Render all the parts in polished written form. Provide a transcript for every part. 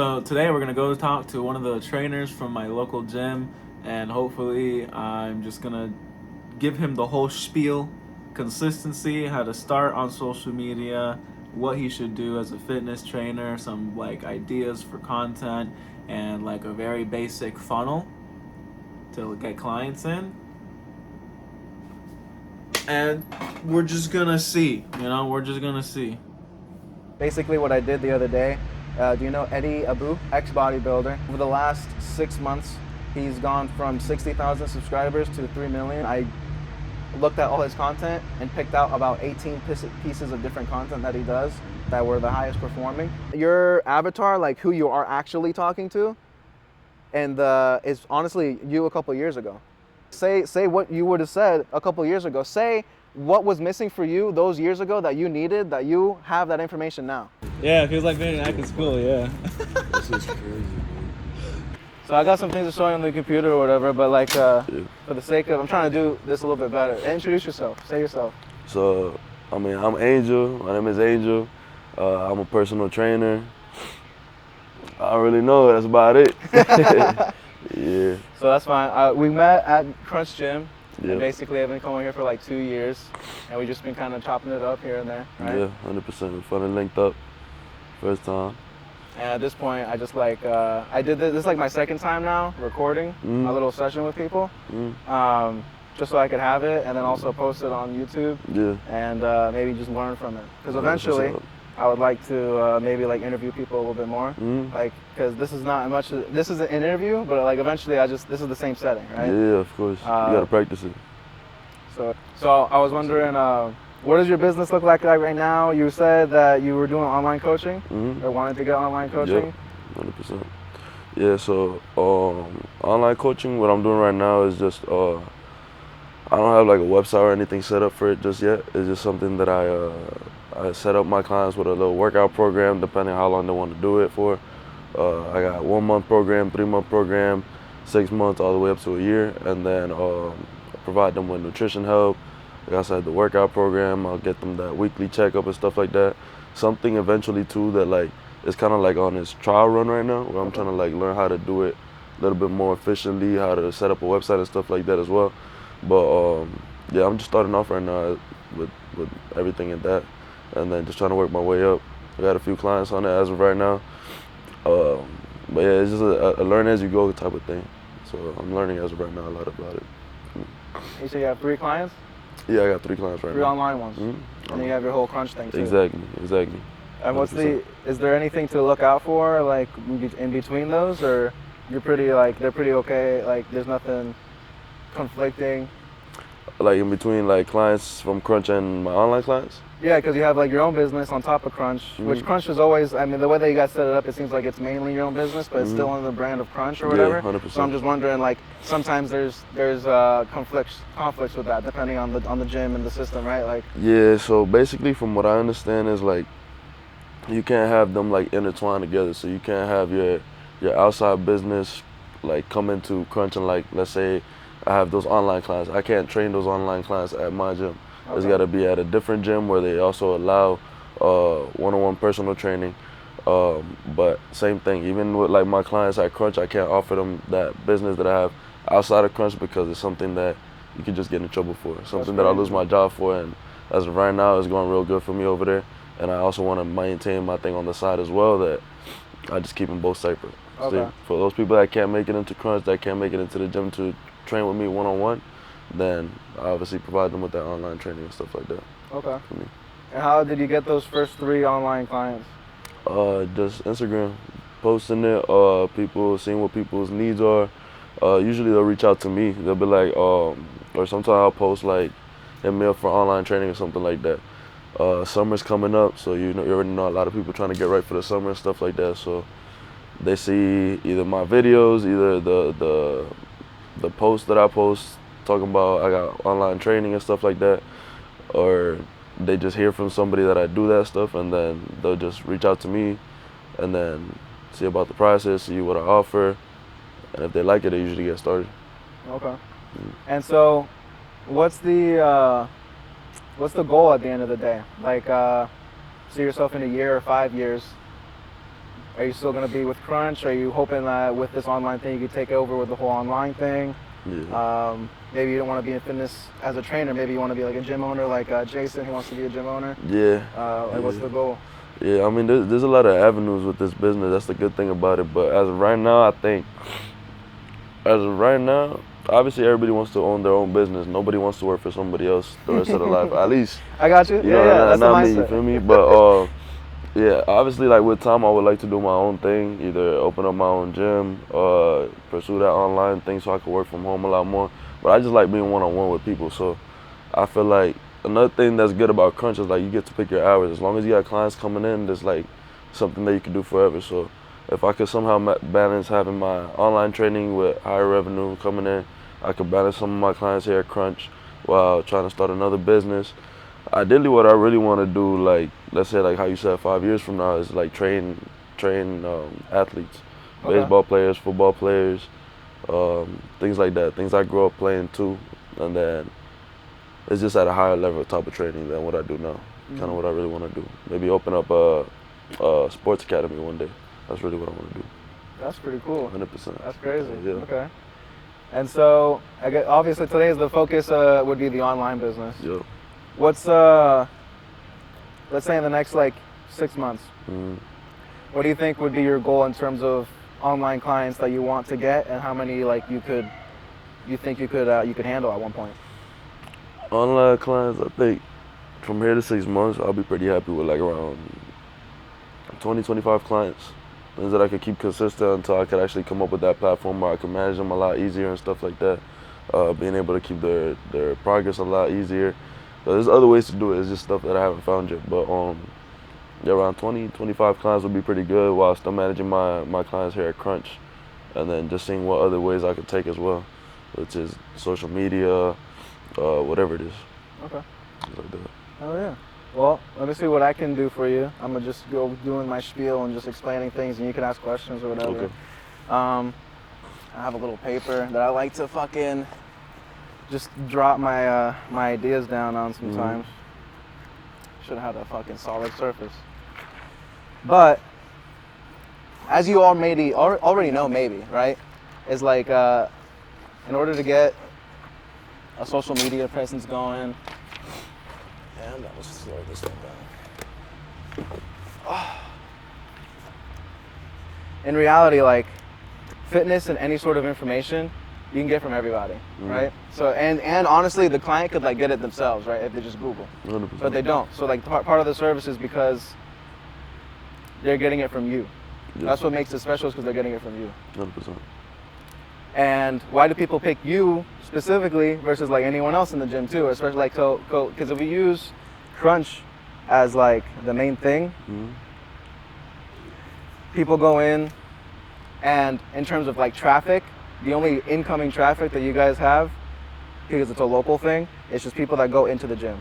So today we're gonna go talk to one of the trainers from my local gym, and hopefully I'm just gonna give him the whole spiel: consistency, how to start on social media, what he should do as a fitness trainer, some like ideas for content, and like a very basic funnel to get clients in. And we're just gonna see, we're just gonna see. Basically, what I did the other day, do you know Eddie Abu, ex-bodybuilder? Over the last 6 months, he's gone from 60,000 subscribers to 3 million. I looked at all his content and picked out about 18 pieces of different content that he does that were the highest performing. Your avatar, like who you are actually talking to, and is honestly you a couple years ago. Say what you would have said a couple years ago. Say what was missing for you those years ago that you needed, that you have that information now. Yeah, it feels like being back in school, yeah. This is crazy, man. So I got some things to show you on the computer or whatever, but like for the sake of, I'm trying to do this a little bit better. Introduce yourself. Say yourself. So, I'm Angel. My name is Angel. I'm a personal trainer. I don't really know. That's about it. Yeah. So that's fine. We met at Crunch Gym. Yeah. And basically, I've been coming here for like 2 years, and we've just been kind of chopping it up here and there, right? Yeah, 100%. We finally linked up. First time. And at this point, I just like, I did this is like my second time now recording a little session with people, just so I could have it and then also post it on YouTube. Yeah. And maybe just learn from it. Because eventually, I would like to maybe like interview people a little bit more, like because this is not much. This is an interview, but like eventually, this is the same setting, right? Yeah, of course. You gotta practice it. So I was wondering, what does your business look like right now? You said that you were doing online coaching, or wanted to get online coaching. Yeah, 100%. Yeah. So online coaching, what I'm doing right now is just I don't have like a website or anything set up for it just yet. It's just something that I set up my clients with a little workout program, depending how long they want to do it for. I got 1 month program, 3 month program, 6 months, all the way up to a year, and then I provide them with nutrition help. Like I said, the workout program, I'll get them that weekly checkup and stuff like that. Something eventually too that like is kind of like on this trial run right now, where I'm trying to like learn how to do it a little bit more efficiently, how to set up a website and stuff like that as well. But yeah, I'm just starting off right now with everything in that, and then just trying to work my way up. I got a few clients on it as of right now. But yeah, it's just a learn as you go type of thing. So I'm learning as of right now a lot about it. You say you have 3 clients? Yeah, I got 3 clients right 3 now. online ones. And then you have your whole Crunch thing too. Exactly. And 100%. is there anything to look out for like in between those, or you're pretty like, they're pretty okay, like there's nothing conflicting? Like in between like clients from Crunch and my online clients? Yeah, because you have like your own business on top of Crunch, which Crunch is always, I mean, the way that you guys set it up, it seems like it's mainly your own business, but it's still under the brand of Crunch or whatever. Yeah, 100%. So I'm just wondering, like, sometimes there's conflicts with that, depending on the gym and the system, right? Like. Yeah, so basically from what I understand is like, you can't have them like intertwined together. So you can't have your outside business like come into Crunch and like, let's say I have those online clients. I can't train those online clients at my gym. Okay. It's got to be at a different gym where they also allow one-on-one personal training. But same thing, even with like my clients at Crunch, I can't offer them that business that I have outside of Crunch because it's something that you can just get in trouble for. Something that I lose my job for, and as of right now, it's going real good for me over there. And I also want to maintain my thing on the side as well, that I just keep them both separate. Okay. So for those people that can't make it into Crunch, that can't make it into the gym to train with me one-on-one, then I obviously provide them with that online training and stuff like that. Okay. For me. And how did you get those first 3 online clients? Just Instagram, posting it, people seeing what people's needs are. Usually they'll reach out to me. They'll be like, or sometimes I'll post like, hit me up for online training or something like that. Summer's coming up, so you already know a lot of people trying to get right for the summer and stuff like that. So they see either my videos, either the posts that I post talking about I got online training and stuff like that, or they just hear from somebody that I do that stuff, and then they'll just reach out to me and then see about the process, see what I offer, and if they like it, they usually get started. Okay. And so what's the goal at the end of the day? Like, see yourself in a year or 5 years Are you still going to be with Crunch? Are you hoping that with this online thing you could take over with the whole online thing? Yeah. Maybe you don't want to be in fitness as a trainer. Maybe you want to be like a gym owner, like Jason, who wants to be a gym owner. Yeah. Like, what's the goal? Yeah, I mean, there's a lot of avenues with this business. That's the good thing about it. But as of right now, I think, obviously everybody wants to own their own business. Nobody wants to work for somebody else the rest of their life. At least, I got you. you know, That's not the me. You mindset. feel me? But yeah, obviously, like with time, I would like to do my own thing. Either open up my own gym, pursue that online thing, so I can work from home a lot more. But I just like being one-on-one with people. So I feel like another thing that's good about Crunch is like you get to pick your hours. As long as you got clients coming in, there's like something that you can do forever. So if I could somehow balance having my online training with higher revenue coming in, I could balance some of my clients here at Crunch while trying to start another business. Ideally, what I really want to do, like let's say like how you said 5 years from now, is like train athletes, baseball players, football players, things like that. Things I grew up playing too, and then it's just at a higher level type of training than what I do now. Kind of what I really want to do. Maybe open up a sports academy one day. That's really what I want to do. That's pretty cool. 100%. That's crazy. Yeah. Okay. And so, I guess, obviously today the focus would be the online business. Yeah. What's let's say in the next like 6 months, what do you think would be your goal in terms of online clients that you want to get, and how many like you think you could handle at one point? Online clients, I think from here to 6 months, I'll be pretty happy with like around 20, 25 clients. Things that I could keep consistent until I could actually come up with that platform where I can manage them a lot easier and stuff like that. Being able to keep their progress a lot easier. So there's other ways to do it. It's just stuff that I haven't found yet. But yeah, around 20, 25 clients would be pretty good while still managing my clients here at Crunch. And then just seeing what other ways I could take as well, which is social media, whatever it is. Okay. Things like that. Oh yeah. Well, let me see what I can do for you. I'm gonna just go doing my spiel and just explaining things, and you can ask questions or whatever. Okay. I have a little paper that I like to fucking just drop my my ideas down on sometimes. Should have had a fucking solid surface. But as you all maybe already know, maybe right, is like in order to get a social media presence going. And I'll just slow this thing down. In reality, like fitness and any sort of information, you can get from everybody, right? So and honestly, the client could like get it themselves, right? If they just Google, 100%. but they don't. So like part of the service is because they're getting it from you. Yeah. That's what makes it special, is because they're getting it from you. 100%. And why do people pick you specifically versus like anyone else in the gym too? Especially like because if we use Crunch as like the main thing, people go in, and in terms of like traffic, the only incoming traffic that you guys have, because it's a local thing, it's just people that go into the gym.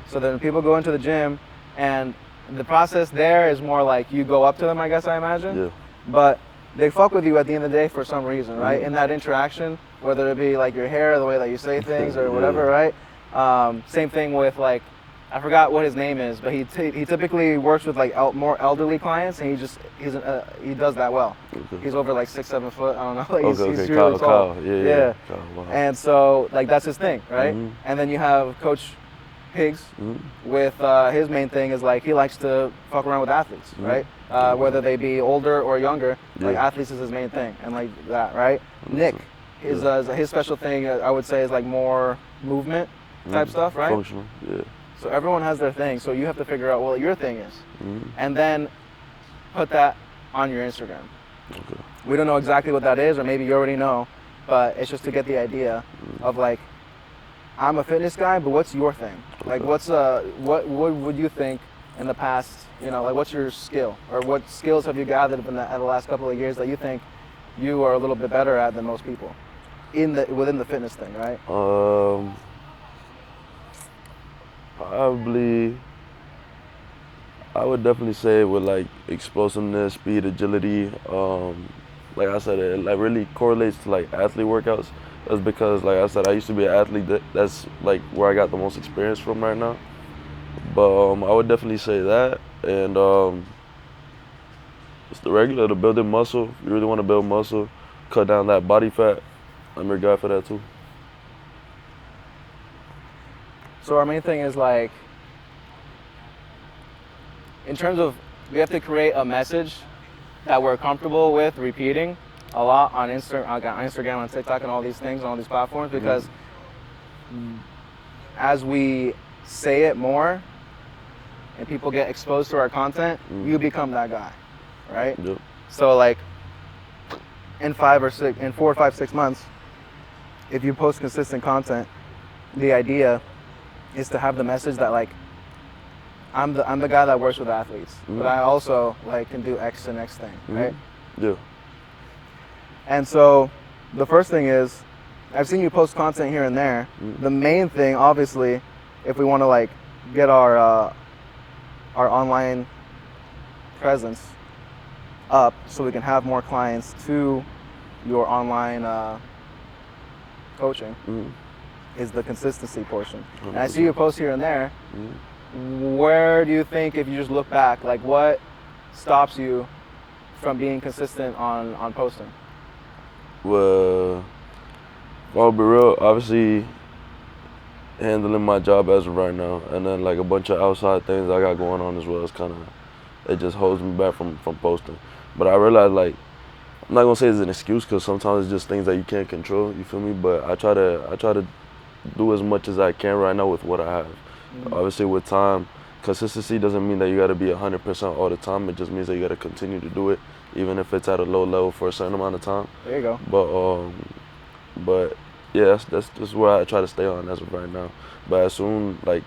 So then people go into the gym, and the process there is more like you go up to them, I guess, I imagine. Yeah. But they fuck with you at the end of the day for some reason, right? In that interaction, whether it be like your hair, the way that you say things, or whatever, right? Same thing with like, I forgot what his name is, but he typically works with like more elderly clients, and he does that well. Okay. He's over like 6-7 foot. I don't know. Like, Okay, he's really tall. Kyle. Yeah. Kyle, wow. And so like that's his thing, right? And then you have Coach Higgs with his main thing is like he likes to fuck around with athletes, right? Whether they be older or younger, like athletes is his main thing, and like that, right? Nick, his special thing I would say is like more movement type stuff, right? Functional, yeah. So everyone has their thing, so you have to figure out what your thing is, and then put that on your Instagram. Okay. We don't know exactly what that is, or maybe you already know, but it's just to get the idea of like, I'm a fitness guy, but what's your thing? Like, what's what would you think in the past? You know, like, what's your skill, or what skills have you gathered in the last couple of years that you think you are a little bit better at than most people within the fitness thing, right? Probably, I would definitely say with like explosiveness, speed, agility. Like I said, it like really correlates to like athlete workouts. That's because, like I said, I used to be an athlete. That's like where I got the most experience from right now. But I would definitely say that, and It's the regular to building muscle. If you really want to build muscle, cut down that body fat, I'm your guy for that too. So our main thing is like, in terms of, we have to create a message that we're comfortable with repeating a lot on Instagram, on TikTok, and all these things, on all these platforms, because as we say it more and people get exposed to our content, you become that guy, right? Yep. So like in 4 or 5, 6 months, if you post consistent content, the idea is to have the message that like, I'm the guy that works with athletes, but I also like can do X and X thing, right? Yeah. And so the first thing is, I've seen you post content here and there. The main thing, obviously, if we want to like get our online presence up, so we can have more clients to your online coaching, is the consistency portion. And I see you post here and there. Where do you think, if you just look back, like what stops you from being consistent on posting? Well, I'll be real, obviously handling my job as of right now, and then like a bunch of outside things I got going on as well. It's kind of, it just holds me back from posting. But I realize, like, I'm not gonna say it's an excuse, because sometimes it's just things that you can't control, you feel me? But I try to do as much as I can right now with what I have. Obviously with time, consistency doesn't mean that you gotta be 100% all the time. It just means that you gotta continue to do it, even if it's at a low level for a certain amount of time. There you go. But yeah, that's just where I try to stay on as of right now. But as soon, like,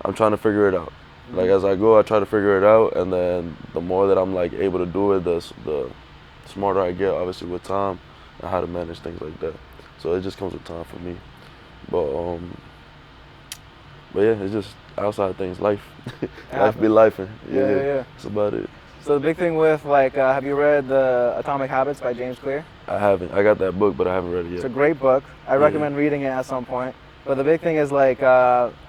I'm trying to figure it out. Like as I go, I try to figure it out, and then the more that I'm like able to do it, the smarter I get, obviously with time and how to manage things like that. So it just comes with time for me. But yeah, it's just outside things, life. Life be lifing. Yeah. That's about it. So the big thing with like, have you read the Atomic Habits by James Clear? I haven't. I got that book, but I haven't read it yet. It's a great book. I recommend reading it at some point. But the big thing is like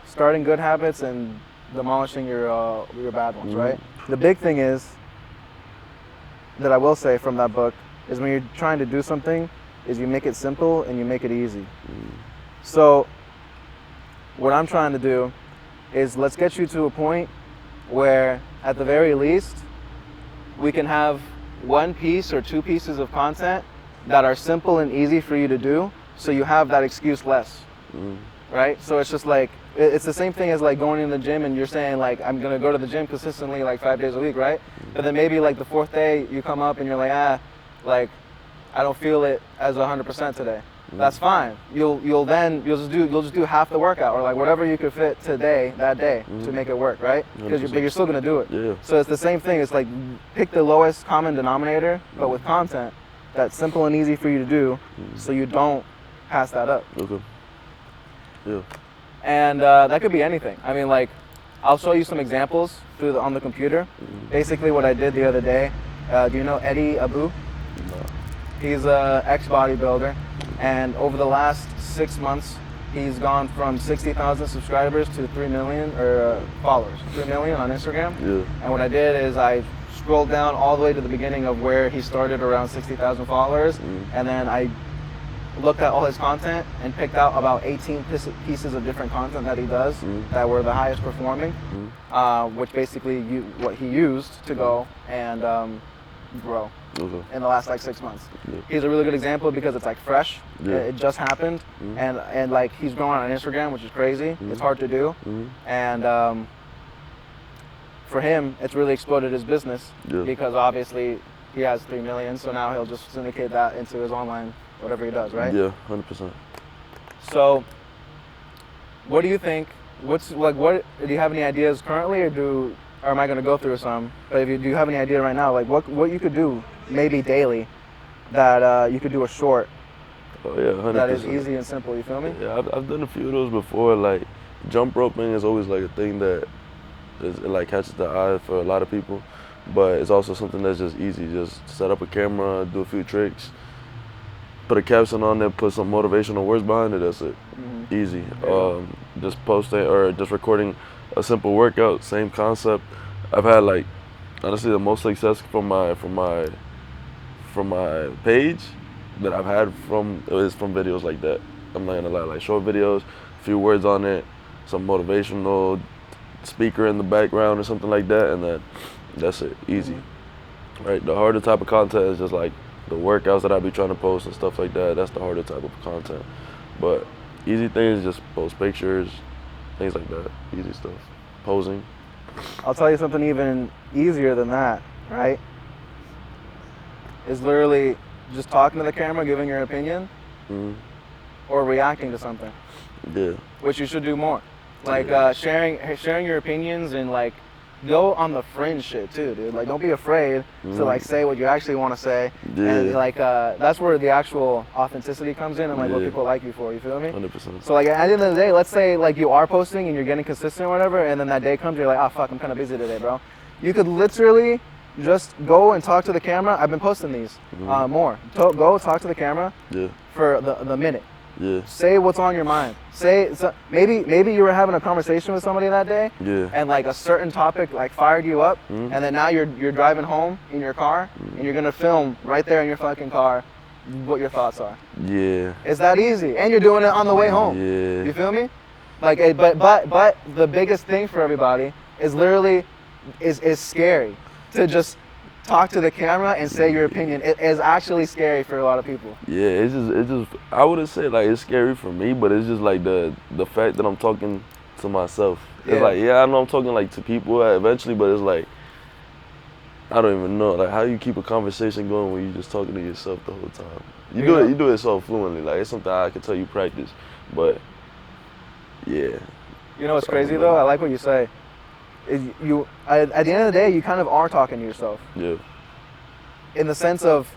starting good habits and demolishing your bad ones, right? The big thing is, that I will say from that book, is when you're trying to do something, is you make it simple and you make it easy. So what I'm trying to do is, let's get you to a point where at the very least we can have 1 piece or 2 pieces of content that are simple and easy for you to do, so you have that excuse less, right? So it's just like, it's the same thing as like going in the gym and you're saying like, I'm gonna go to the gym consistently like 5 days a week, right? But then maybe like the 4th day you come up and you're like, like I don't feel it as 100% today. That's fine. You'll just do half the workout, or like whatever you could fit today, that day, to make it work, right? But you're still gonna do it. Yeah. So it's the same thing. It's like, pick the lowest common denominator, but with content that's simple and easy for you to do, so you don't pass that up. Okay. Yeah. And that could be anything. I mean, like, I'll show you some examples on the computer. Basically, what I did the other day. Do you know Eddie Abu? No. He's an ex-bodybuilder. And over the last 6 months, he's gone from 60,000 subscribers to 3 million followers. 3 million on Instagram. Yeah. And what I did is I scrolled down all the way to the beginning of where he started, around 60,000 followers, and then I looked at all his content and picked out about 18 pieces of different content that he does that were the highest performing, which basically what he used to go and grow. In the last like 6 months. He's a really good example because it's like fresh. It just happened, and like he's growing on Instagram, which is crazy. It's hard to do, and for him, it's really exploded his business because obviously he has 3 million. So now he'll just syndicate that into his online, whatever he does, right? Yeah, 100%. So, what do you think? What do you have any ideas currently, or am I going to go through some? But do you have any idea right now, like what you could do maybe daily, that you could do a short? Oh yeah, 100%. That is easy and simple. You feel me? Yeah, I've done a few of those before. Like jump roping is always like a thing that it like catches the eye for a lot of people, but it's also something that's just easy. Just set up a camera, do a few tricks, put a caption on there, put some motivational words behind it. That's it. Easy. Just posting or just recording a simple workout, same concept. I've had like honestly, the most success from my page that I've had is from videos like that. I'm not gonna lie, like short videos, a few words on it, some motivational speaker in the background or something like that, and then that's it, easy. Right, the harder type of content is just like the workouts that I be trying to post and stuff like that. That's the harder type of content. But easy things, just post pictures, things like that, easy stuff. Posing. I'll tell you something even easier than that, right? Is literally just talking to the camera, giving your opinion, or reacting to something, Yeah. which you should do more. Like sharing your opinions and like go on the fringe shit too, dude. Like don't be afraid to like say what you actually want to say, and like that's where the actual authenticity comes in and like what people like you for. You feel me? 100%. So like at the end of the day, let's say like you are posting and you're getting consistent or whatever, and then that day comes, you're like, oh fuck, I'm kind of busy today, bro. You could literally just go and talk to the camera. I've been posting these more. Go talk to the camera for the minute. Yeah. Say what's on your mind. Maybe you were having a conversation with somebody that day, and like a certain topic like fired you up, and then now you're driving home in your car, and you're gonna film right there in your fucking car what your thoughts are. Yeah. It's that easy, and you're doing it on the way home. Yeah. You feel me? Like, but the biggest thing for everybody is literally is scary to just talk to the camera and say your opinion. It is actually scary for a lot of people. Yeah, it's just I wouldn't say like it's scary for me, but it's just like the fact that I'm talking to myself. It's like, I know I'm talking like to people eventually, but it's like I don't even know. Like how you keep a conversation going when you're just talking to yourself the whole time. You do it so fluently. Like it's something I can tell you practice. But yeah. You know what's crazy though? I like what you say. At the end of the day, you kind of are talking to yourself. Yeah. In the sense of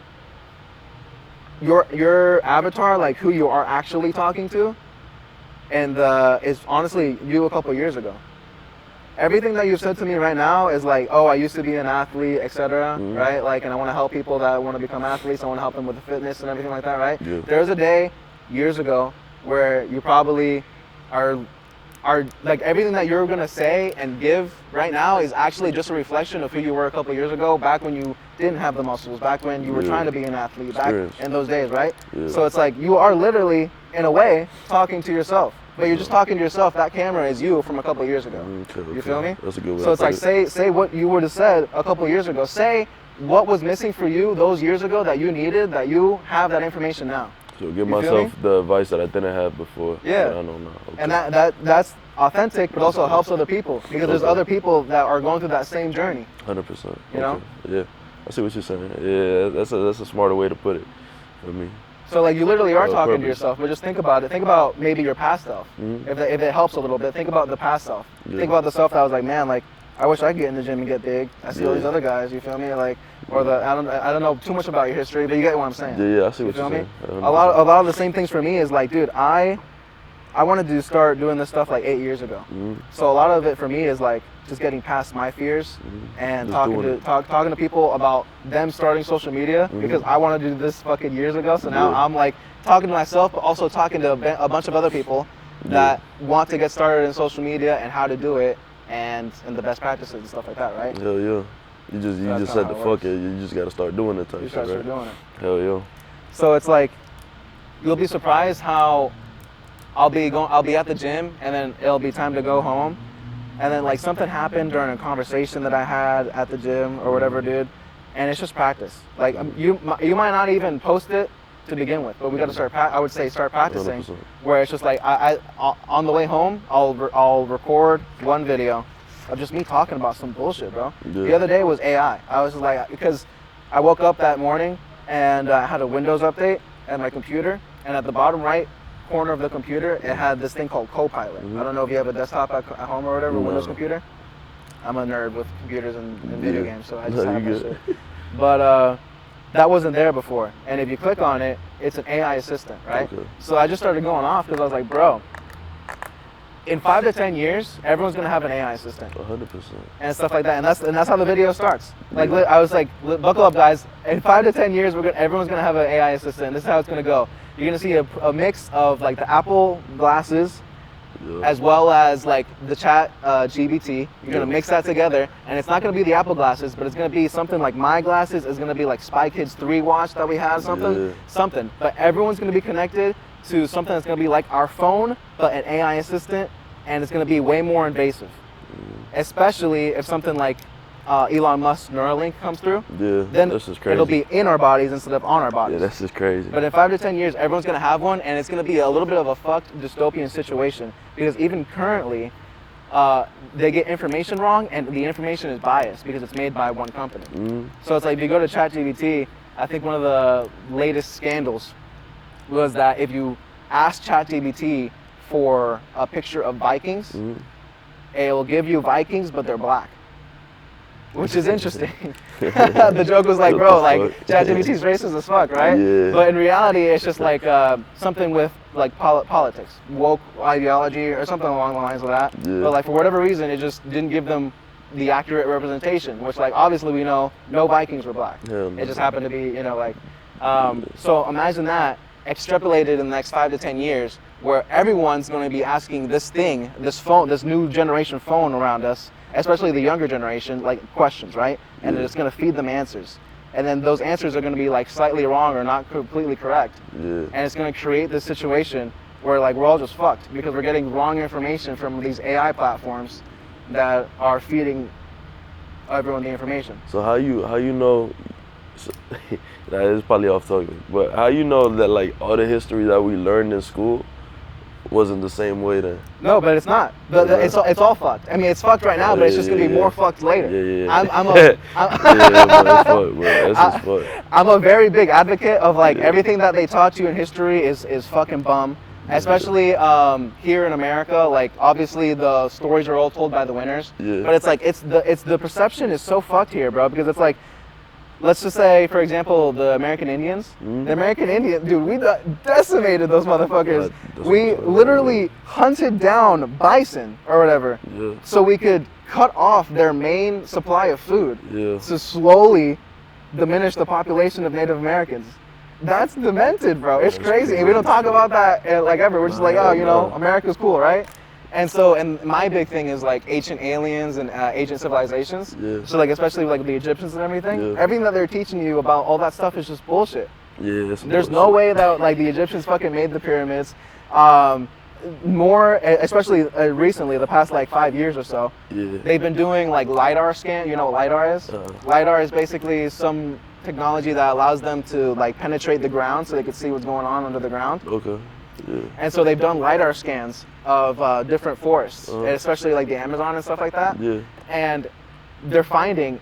your avatar, like who you are actually talking to, and is honestly you a couple years ago. Everything that you've said to me right now is like, oh, I used to be an athlete, etc. Right? Like, and I want to help people that want to become athletes. I want to help them with the fitness and everything like that, right? Yeah. There's a day years ago where you probably are like everything that you're gonna say and give right now is actually just a reflection of who you were a couple years ago, back when you didn't have the muscles, back when you were trying to be an athlete, back in those days, right? Yeah. So it's like you are literally, in a way, talking to yourself, but you're just talking to yourself. That camera is you from a couple years ago. You feel me? That's a good way. So it's like say what you would have said a couple years ago. Say what was missing for you those years ago that you needed, that you have that information now. So give myself the advice that I didn't have before. Yeah. That I know now. Okay. And that's authentic, but also helps other people, because there's other people that are going through that same journey. 100%. You know? Yeah. I see what you're saying. Yeah, that's a smarter way to put it for me. So like you literally are talking to yourself, but just think about it. Think about maybe your past self. If it helps a little bit, think about the past self. Think about the self that was like, man, like I wish I could get in the gym and get big. I see all these other guys. You feel me? Like, or I don't know too much about your history, but you get what I'm saying. Yeah, I see what you're saying. A lot of the same things for me is like, dude, I wanted to start doing this stuff like 8 years ago. So a lot of it for me is like just getting past my fears and talking to people about them starting social media, because I wanted to do this fucking years ago. So now I'm like talking to myself, but also talking to a bunch of other people that want to get started in social media and how to do it, and the best practices and stuff like that, right? Hell yeah. You just said the fuck it. You just gotta start doing it type shit, right? Start doing it. Hell yeah. So it's like you'll be surprised how I'll be at the gym, and then it'll be time to go home, and then like something happened during a conversation that I had at the gym or whatever, dude, and it's just practice. Like you might not even post it to begin with, but we got to start. I would say start practicing, 100%. where it's just like I on the way home I'll record one video of just me talking about some bullshit, bro. Yeah. The other day was AI. I was just like, because I woke up that morning and I had a Windows update at my computer, and at the bottom right corner of the computer it had this thing called Copilot. I don't know if you have a desktop at home or whatever, Windows computer. I'm a nerd with computers and video games, so I just have that shit. But that wasn't there before, and if you click on it, it's an AI assistant, right? Okay. So I just started going off because I was like, bro, in 5 to 10 years, everyone's gonna have an AI assistant 100%. and stuff like that, and that's how the video starts. Like I was like, buckle up, guys. In 5 to 10 years, everyone's gonna have an AI assistant. This is how it's gonna go. You're gonna see a mix of like the Apple glasses Yeah. as well as like the chat GBT. You're gonna mix that together, and it's not gonna be the Apple glasses, but it's gonna be something like my glasses. It's gonna be like Spy Kids 3 watch that we have, something. But everyone's gonna be connected to something that's gonna be like our phone, but an AI assistant, and it's gonna be way more invasive. Especially if something like Elon Musk's Neuralink comes through, then this is crazy. it'll be in our bodies instead of on our bodies. Yeah, this is crazy. But in 5 to 10 years, everyone's gonna have one, and it's gonna be a little bit of a fucked dystopian situation, because even currently, they get information wrong, and the information is biased because it's made by one company. So it's like, if you go to ChatGPT, I think one of the latest scandals was that if you ask ChatGPT for a picture of Vikings, it will give you Vikings, but they're black, which is interesting. The joke was like, bro, like ChatGPT's racist as fuck, right? Yeah. But in reality, it's just like something with like politics, woke ideology, or something along the lines of that. Yeah. But like for whatever reason, it just didn't give them the accurate representation. Which like obviously we know no Vikings were black. Hell no. It just happened to be, you know, like. So imagine that extrapolated in the next 5 to 10 years, where everyone's going to be asking this thing, this phone, this new generation phone around us, especially the younger generation, like questions, right? And it's going to feed them answers. And then those answers are going to be like slightly wrong or not completely correct. And it's going to create this situation where like we're all just fucked because we're getting wrong information from these AI platforms that are feeding everyone the information. So how you know? So, that is probably off topic, but how you know that like all the history that we learned in school wasn't the same way then? No, but it's not. It's all fucked. I mean, it's fucked right now, but it's just gonna be more fucked later. I'm a very big advocate of like everything that they taught you in history is fucking bum. Especially here in America, like obviously the stories are all told by the winners, but it's like it's the perception is so fucked here, bro, because it's like, let's just say, for example, the American Indians. The American Indians, dude, we decimated those motherfuckers. We literally hunted down bison or whatever, so we could cut off their main supply of food to slowly diminish the population of Native Americans. That's demented, bro. It's crazy. And we don't talk about that like ever. We're just like, oh, you know, America's cool, right? And so, and my big thing is like ancient aliens and ancient civilizations. So like, especially like the Egyptians and everything. Everything that they're teaching you about all that stuff is just bullshit. There's no way that like the Egyptians fucking made the pyramids. More, especially recently, the past like 5 years or so, they've been doing like LiDAR scan. You know what LiDAR is? LiDAR is basically some technology that allows them to like penetrate the ground so they can see what's going on under the ground. And so they've done LiDAR scans of different forests, especially like the Amazon and stuff like that. And they're finding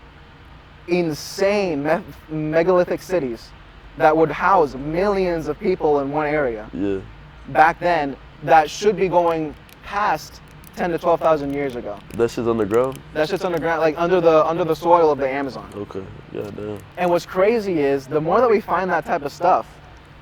insane megalithic cities that would house millions of people in one area. Back then, that should be going past 10 to 12,000 years ago. That shit's underground? That shit's underground, like under the soil of the Amazon. Damn. And what's crazy is the more that we find that type of stuff,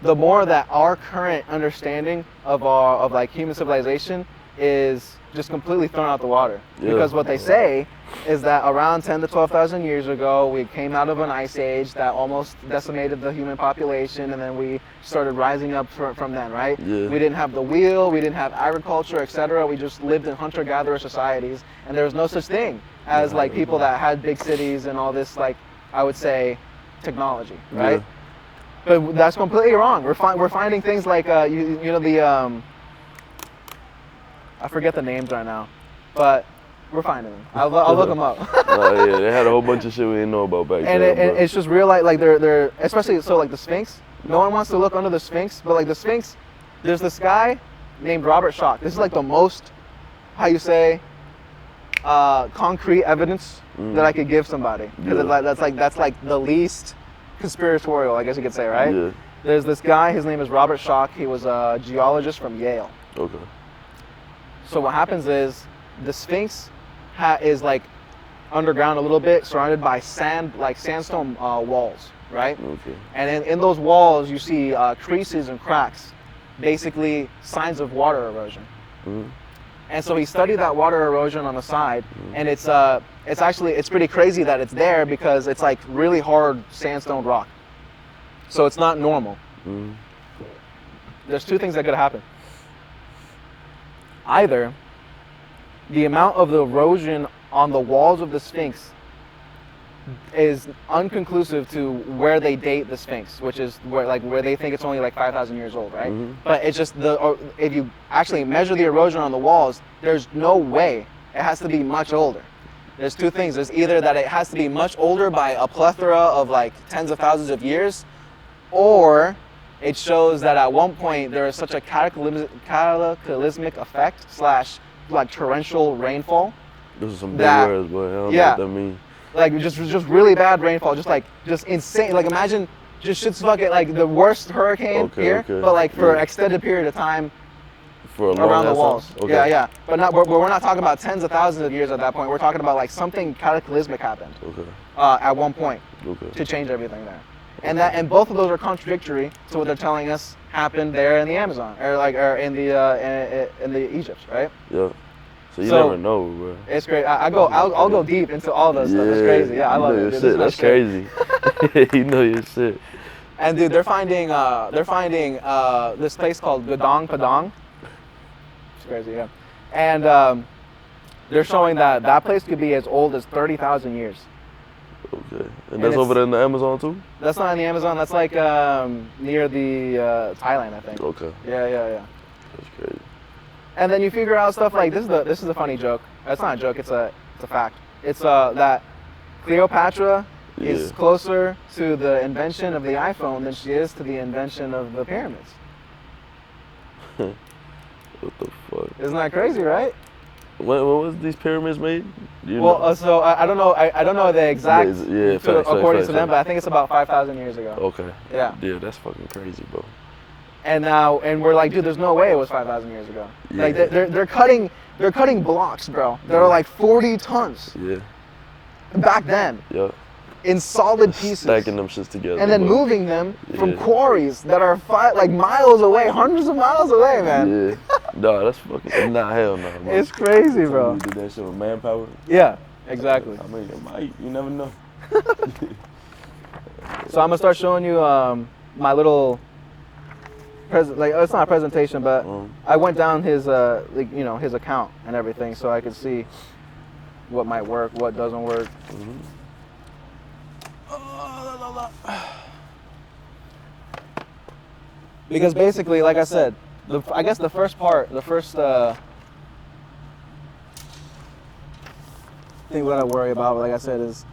the more that our current understanding of like human civilization is just completely thrown out the water. Because what they say is that around 10 to 12,000 years ago, we came out of an ice age that almost decimated the human population, and then we started rising up from then, right? We didn't have the wheel, we didn't have agriculture, etc. We just lived in hunter-gatherer societies, and there was no such thing as like people that had big cities and all this, like, I would say, technology, right? But that's completely wrong. We're finding things like you know the I forget the names right now, but we're finding them. I'll look them up. They had a whole bunch of shit we didn't know about back then. And it's just real like they're especially so like the Sphinx. No one wants to look under the Sphinx, but like the Sphinx, there's this guy named Robert Schoch. This is like the most, how you say, concrete evidence that I could give somebody, because that's like the least conspiratorial, I guess you could say, right? There's this guy, his name is Robert Schoch. He was a geologist from Yale. So what happens is the Sphinx is like underground a little bit, surrounded by sandstone walls, right? And in those walls you see creases and cracks, basically signs of water erosion. And so he studied that water erosion on the side, and it's pretty crazy that it's there, because it's like really hard sandstone rock. So it's not normal. There's two things that could happen. either the amount of the erosion on the walls of the Sphinx is unconclusive to where they date the Sphinx, which is where they think it's only like 5,000 years old, right? Mhm. But it's just if you actually measure the erosion on the walls, there's no way it has to be much older. There's two things. There's either that it has to be much older by a plethora of like tens of thousands of years, or it shows that at one point there is such a cataclysmic effect / like torrential rainfall. This is some big That- words, but I don't yeah. know what that means. Like just really bad rainfall, just insane. Like imagine just shit's fucking like the worst hurricane Okay, here, okay. but like for Yeah. extended period of time For a long around the ass walls. time? Okay. Yeah. But we're not talking about tens of thousands of years at that point. We're talking about like something cataclysmic happened Okay. at one point Okay. to change everything there, and both of those are contradictory to what they're telling us happened there in the Amazon or in the Egypt, right? Yeah. So you So- never know, bro. It's great. I'll go deep into all those stuff. It's crazy. Yeah, I you love know it. your dude. shit. This That's is shit. crazy. You know your shit. And dude, they're finding this place called Gadong Padang. It's crazy, yeah. And they're showing that place could be as old as 30,000 years. Okay. And that's it's- over there in the Amazon too? That's not in the Amazon. That's like near the Thailand, I think. Okay. Yeah. That's crazy. And then you figure out stuff like this is a funny joke. It's not a joke. It's a fact. It's that Cleopatra is Yeah. closer to the invention of the iPhone than she is to the invention of the pyramids. What the fuck? Isn't that crazy, right? When was these pyramids made? Do you Well, know? so I don't know. I don't know the exact Yeah, facts, according facts, to them, facts. but I think it's about 5,000 years ago. Okay. Yeah. Yeah, that's fucking crazy, bro. And we're like, dude, there's no way it was 5,000 years ago. Like Yeah. they're cutting blocks, bro. That are like 40 tons Yeah. back then Yeah. in solid pieces. Stacking them shits together. And then bro. moving them from Yeah. quarries that are like miles away, hundreds of miles away, man. Yeah. Nah, that's fucking. Nah, hell no. Man. It's crazy, bro. You did that shit with manpower. Yeah, exactly. I mean, it might. You never know. So I'm gonna start showing you my little like it's not a presentation, but I went down his his account and everything so I could see what might work, what doesn't work. Because basically, like I said, I guess the first thing that I worry about, like I said, is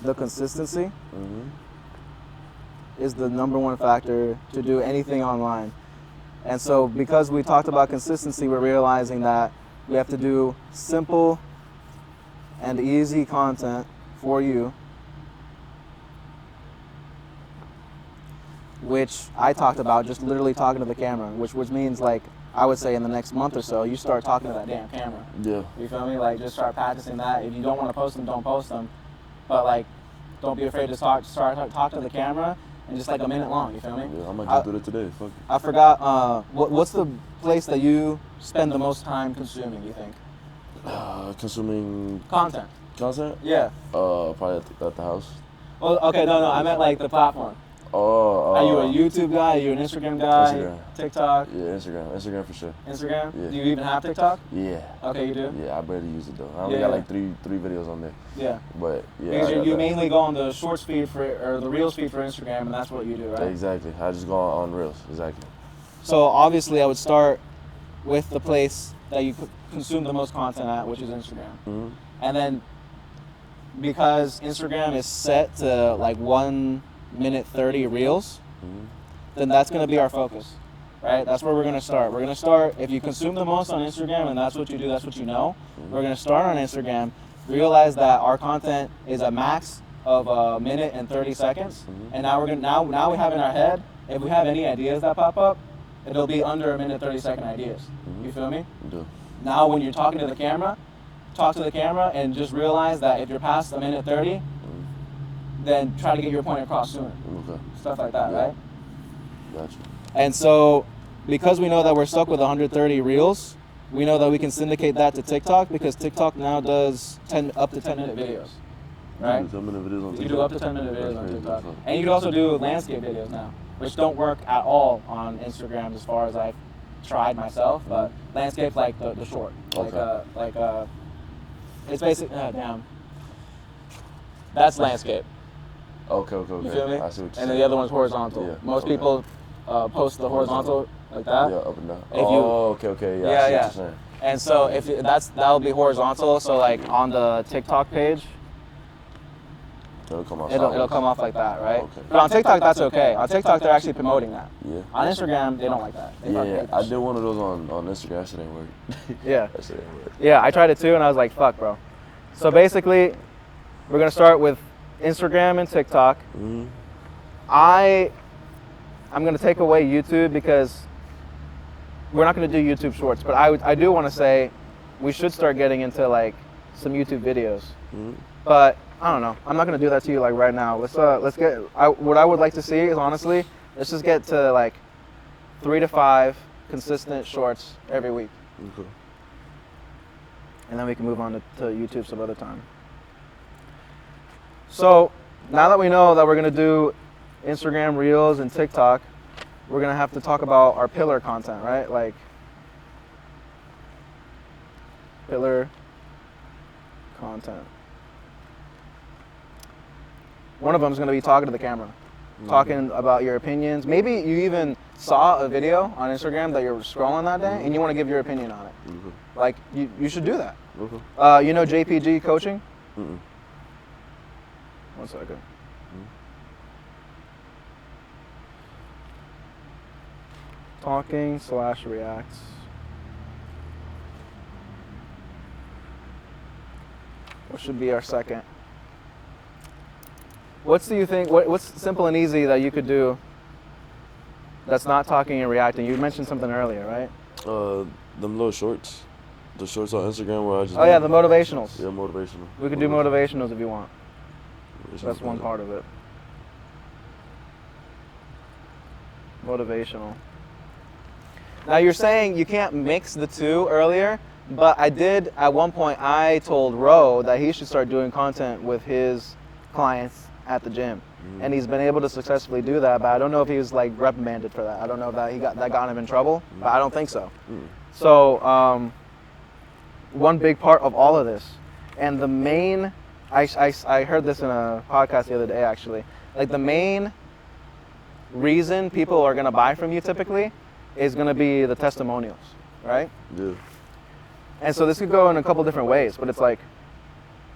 the consistency. Is the number one factor to do anything online. And so because we talked about consistency, we're realizing that we have to do simple and easy content for you, which I talked about just literally talking to the camera, which means like I would say in the next month or so, you start talking to that damn camera. Yeah. You feel me? Like just start practicing that. If you don't want to post them, don't post them. But like, don't be afraid to talk to the camera and just like a minute long. You feel me? Yeah, I might just do it today. Fuck it. I forgot. What's the place that you spend the most time consuming? You think Consuming content? content? Yeah. Probably at the house. Well, okay, no. I meant like the platform. Oh. Are you a YouTube guy? Are you an Instagram guy? Instagram. TikTok? Yeah, Instagram for sure. Instagram? Yeah. Do you even have TikTok? Yeah. Okay, you do? Yeah, I barely use it though. I only Yeah. got like three videos on there. Yeah. But yeah. Because I got you that. mainly go on the shorts feed or the reels feed for Instagram, and that's what you do, right? Exactly. I just go on Reels. Exactly. So obviously, I would start with the place that you consume the most content at, which is Instagram. Mm-hmm. And then because Instagram is set to like 1 minute 30 reels, then that's going to be our focus, right? That's where we're going to start. We're going to start, if you consume the most on Instagram and that's what you do, that's what you know, we're going to start on Instagram, realize that our content is a max of 1 minute and 30 seconds. And now now we have in our head, if we have any ideas that pop up, it'll be under 1 minute 30 second ideas. You feel me? Yeah. Now when you're talking to the camera, talk to the camera and just realize that if you're past 1 minute 30, then try to get your point across sooner. Okay. Stuff like that, right? Gotcha. And so because we know that we're stuck with 130 reels, we know that we can syndicate that to TikTok because TikTok now does up to 10 minute videos, right? You do 10-minute videos on You TikTok? do up to 10 minute videos on That's TikTok. crazy. And you can also do landscape videos now, which don't work at all on Instagram as far as I tried myself, but landscape's like the short. Okay. It's basically, damn. That's landscape. Okay. You feel me? I see what you're And saying. then the other one's horizontal. Yeah, Most okay. people post the horizontal like that. Yeah, up and down. If you- Okay. Yeah, I see what you're saying. And so if you- that'll be horizontal. So like on the TikTok page, It'll come out. it'll come off like that, right? Okay. But on TikTok, that's okay. On TikTok, they're actually promoting that. Yeah. On Instagram, they don't like that. They fucking Yeah, hate that I shit. did one of those on Instagram. That shit ain't work. Yeah. That shit ain't work. Yeah, I tried it too, and I was like, fuck, bro. So basically, we're gonna start with Instagram and TikTok. Mm-hmm. I'm gonna take away YouTube because we're not gonna do YouTube Shorts. But I do want to say we should start getting into like some YouTube videos. Mm-hmm. But I don't know. I'm not gonna do that to you like right now. Let's get. What I would like to see is honestly, let's just get to like 3 to 5 consistent shorts every week, Okay. and then we can move on to YouTube some other time. So now that we know that we're gonna do Instagram Reels and TikTok, we're gonna have to talk about our pillar content, right? Like pillar content. One of them is going to be talking to the camera, talking about your opinions. Maybe you even saw a video on Instagram that you're scrolling that day and you want to give your opinion on it. Mm-hmm. Like, you should do that. Okay. You know JPG coaching? Mm-mm. 1 second. Talking/reacts. What should be our second? What's simple and easy that you could do that's not talking and reacting? You mentioned something earlier, right? Them little shorts. The shorts on Instagram where I just. Oh yeah, the motivationals. Yeah, motivational. We could do motivationals if you want. Motivational. That's one part of it. Motivational. Now you're saying you can't mix the two earlier, but I did at one point. I told Ro that he should start doing content with his clients at the gym, and he's been able to successfully do that. But I don't know if he was like reprimanded for that. I don't know if that got him in trouble, but I don't think so. So one big part of all of this, and the main, I heard this in a podcast the other day actually. Like the main reason people are gonna buy from you typically is gonna be the testimonials, right? Yeah. And so this could go in a couple different ways, but it's like,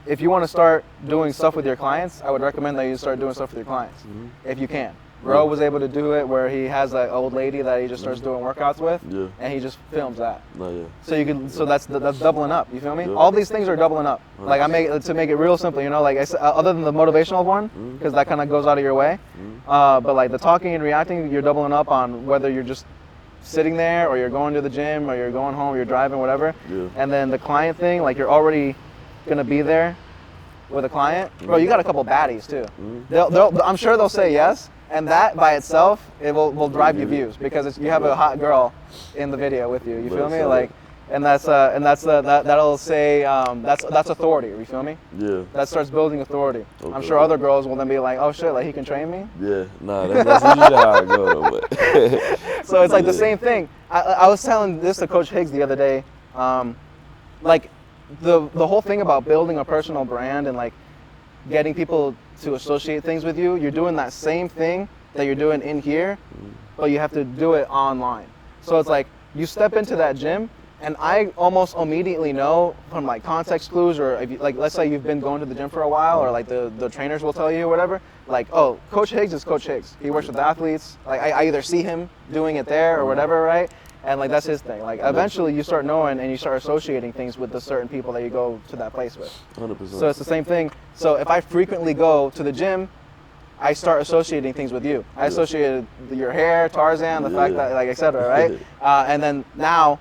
if you want to start doing stuff with your clients, I would recommend that you start doing stuff with your clients, if you can. Ro was able to do it where he has an old lady that he just starts doing workouts with, Yeah. and he just films that. No, yeah. So you can, so that's doubling up. You feel me? Yeah. All these things are doubling up. Like to make it real simple, you know, like I said, other than the motivational one, because that kind of goes out of your way. But like the talking and reacting, you're doubling up on whether you're just sitting there or you're going to the gym or you're going home, or you're driving, whatever. Yeah. And then the client thing, like you're already gonna be there with a client. Bro, you got a couple baddies too. I'm sure they'll say yes. And that by itself, it will drive you views because you have a hot girl in the video with you. You feel me? Like, that'll say that's authority. You feel me? Yeah. That starts building authority. I'm Okay. sure other girls will then be like, oh shit, like he can train me. Yeah. Nah, that's usually how I go though. But So it's like the Yeah. same thing. I was telling this to Coach Higgs the other day. Like the whole thing about building a personal brand and like getting people to associate things with you, you're doing that same thing that you're doing in here, but you have to do it online. So it's like you step into that gym, and I almost immediately know from like context clues, or if you, like let's say you've been going to the gym for a while, or like the trainers will tell you or whatever, like, oh, Coach Higgs is Coach Higgs. He works with athletes. Like I either see him doing it there or whatever, right? And like that's his thing. Like eventually you start knowing and you start associating things with the certain people that you go to that place with. 100%. So it's the same thing. So if I frequently go to the gym, I start associating things with you. I associated your hair, Tarzan, the fact that, like, etc. Right? And then now,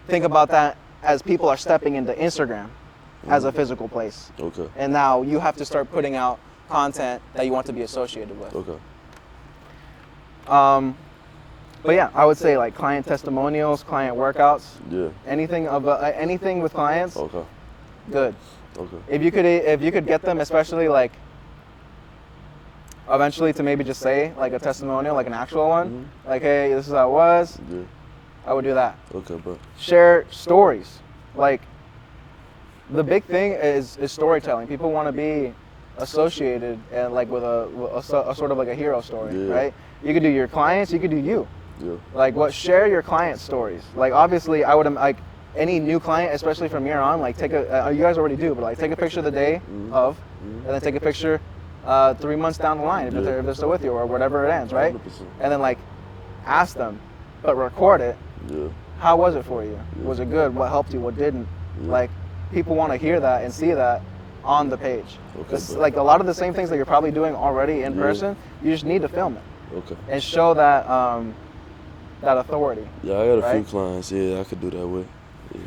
think about that as people are stepping into Instagram as a physical place. Okay. And now you have to start putting out content that you want to be associated with. Okay. But yeah, I would say like client testimonials, client workouts, Yeah. anything with clients, Okay. good. Okay. If you could get them, especially like eventually to maybe just say like a testimonial, like an actual one, like, hey, this is how it was. Yeah. I would do that. Okay, bro. Share stories. Like, the big thing is storytelling. People want to be associated and like with a sort of like a hero story, Yeah. right? You could do your clients, you could do you. Yeah. Like, share your client stories. Like, obviously, I would like any new client, especially from here on, like take you guys already do, but like take a picture the day of, and then take a picture 3 months down the line if they're still with you or whatever it ends, right? 100%. And then like ask them, but record it. Yeah. How was it for you? Was it good? What helped you? What didn't? Yeah. Like, people want to hear that and see that on the page. Okay, bro. Like a lot of the same things that you're probably doing already in Yeah. person, you just need to film it Okay. and show that that authority. Yeah, I got a few Right? clients. Yeah, I could do that with. Yeah.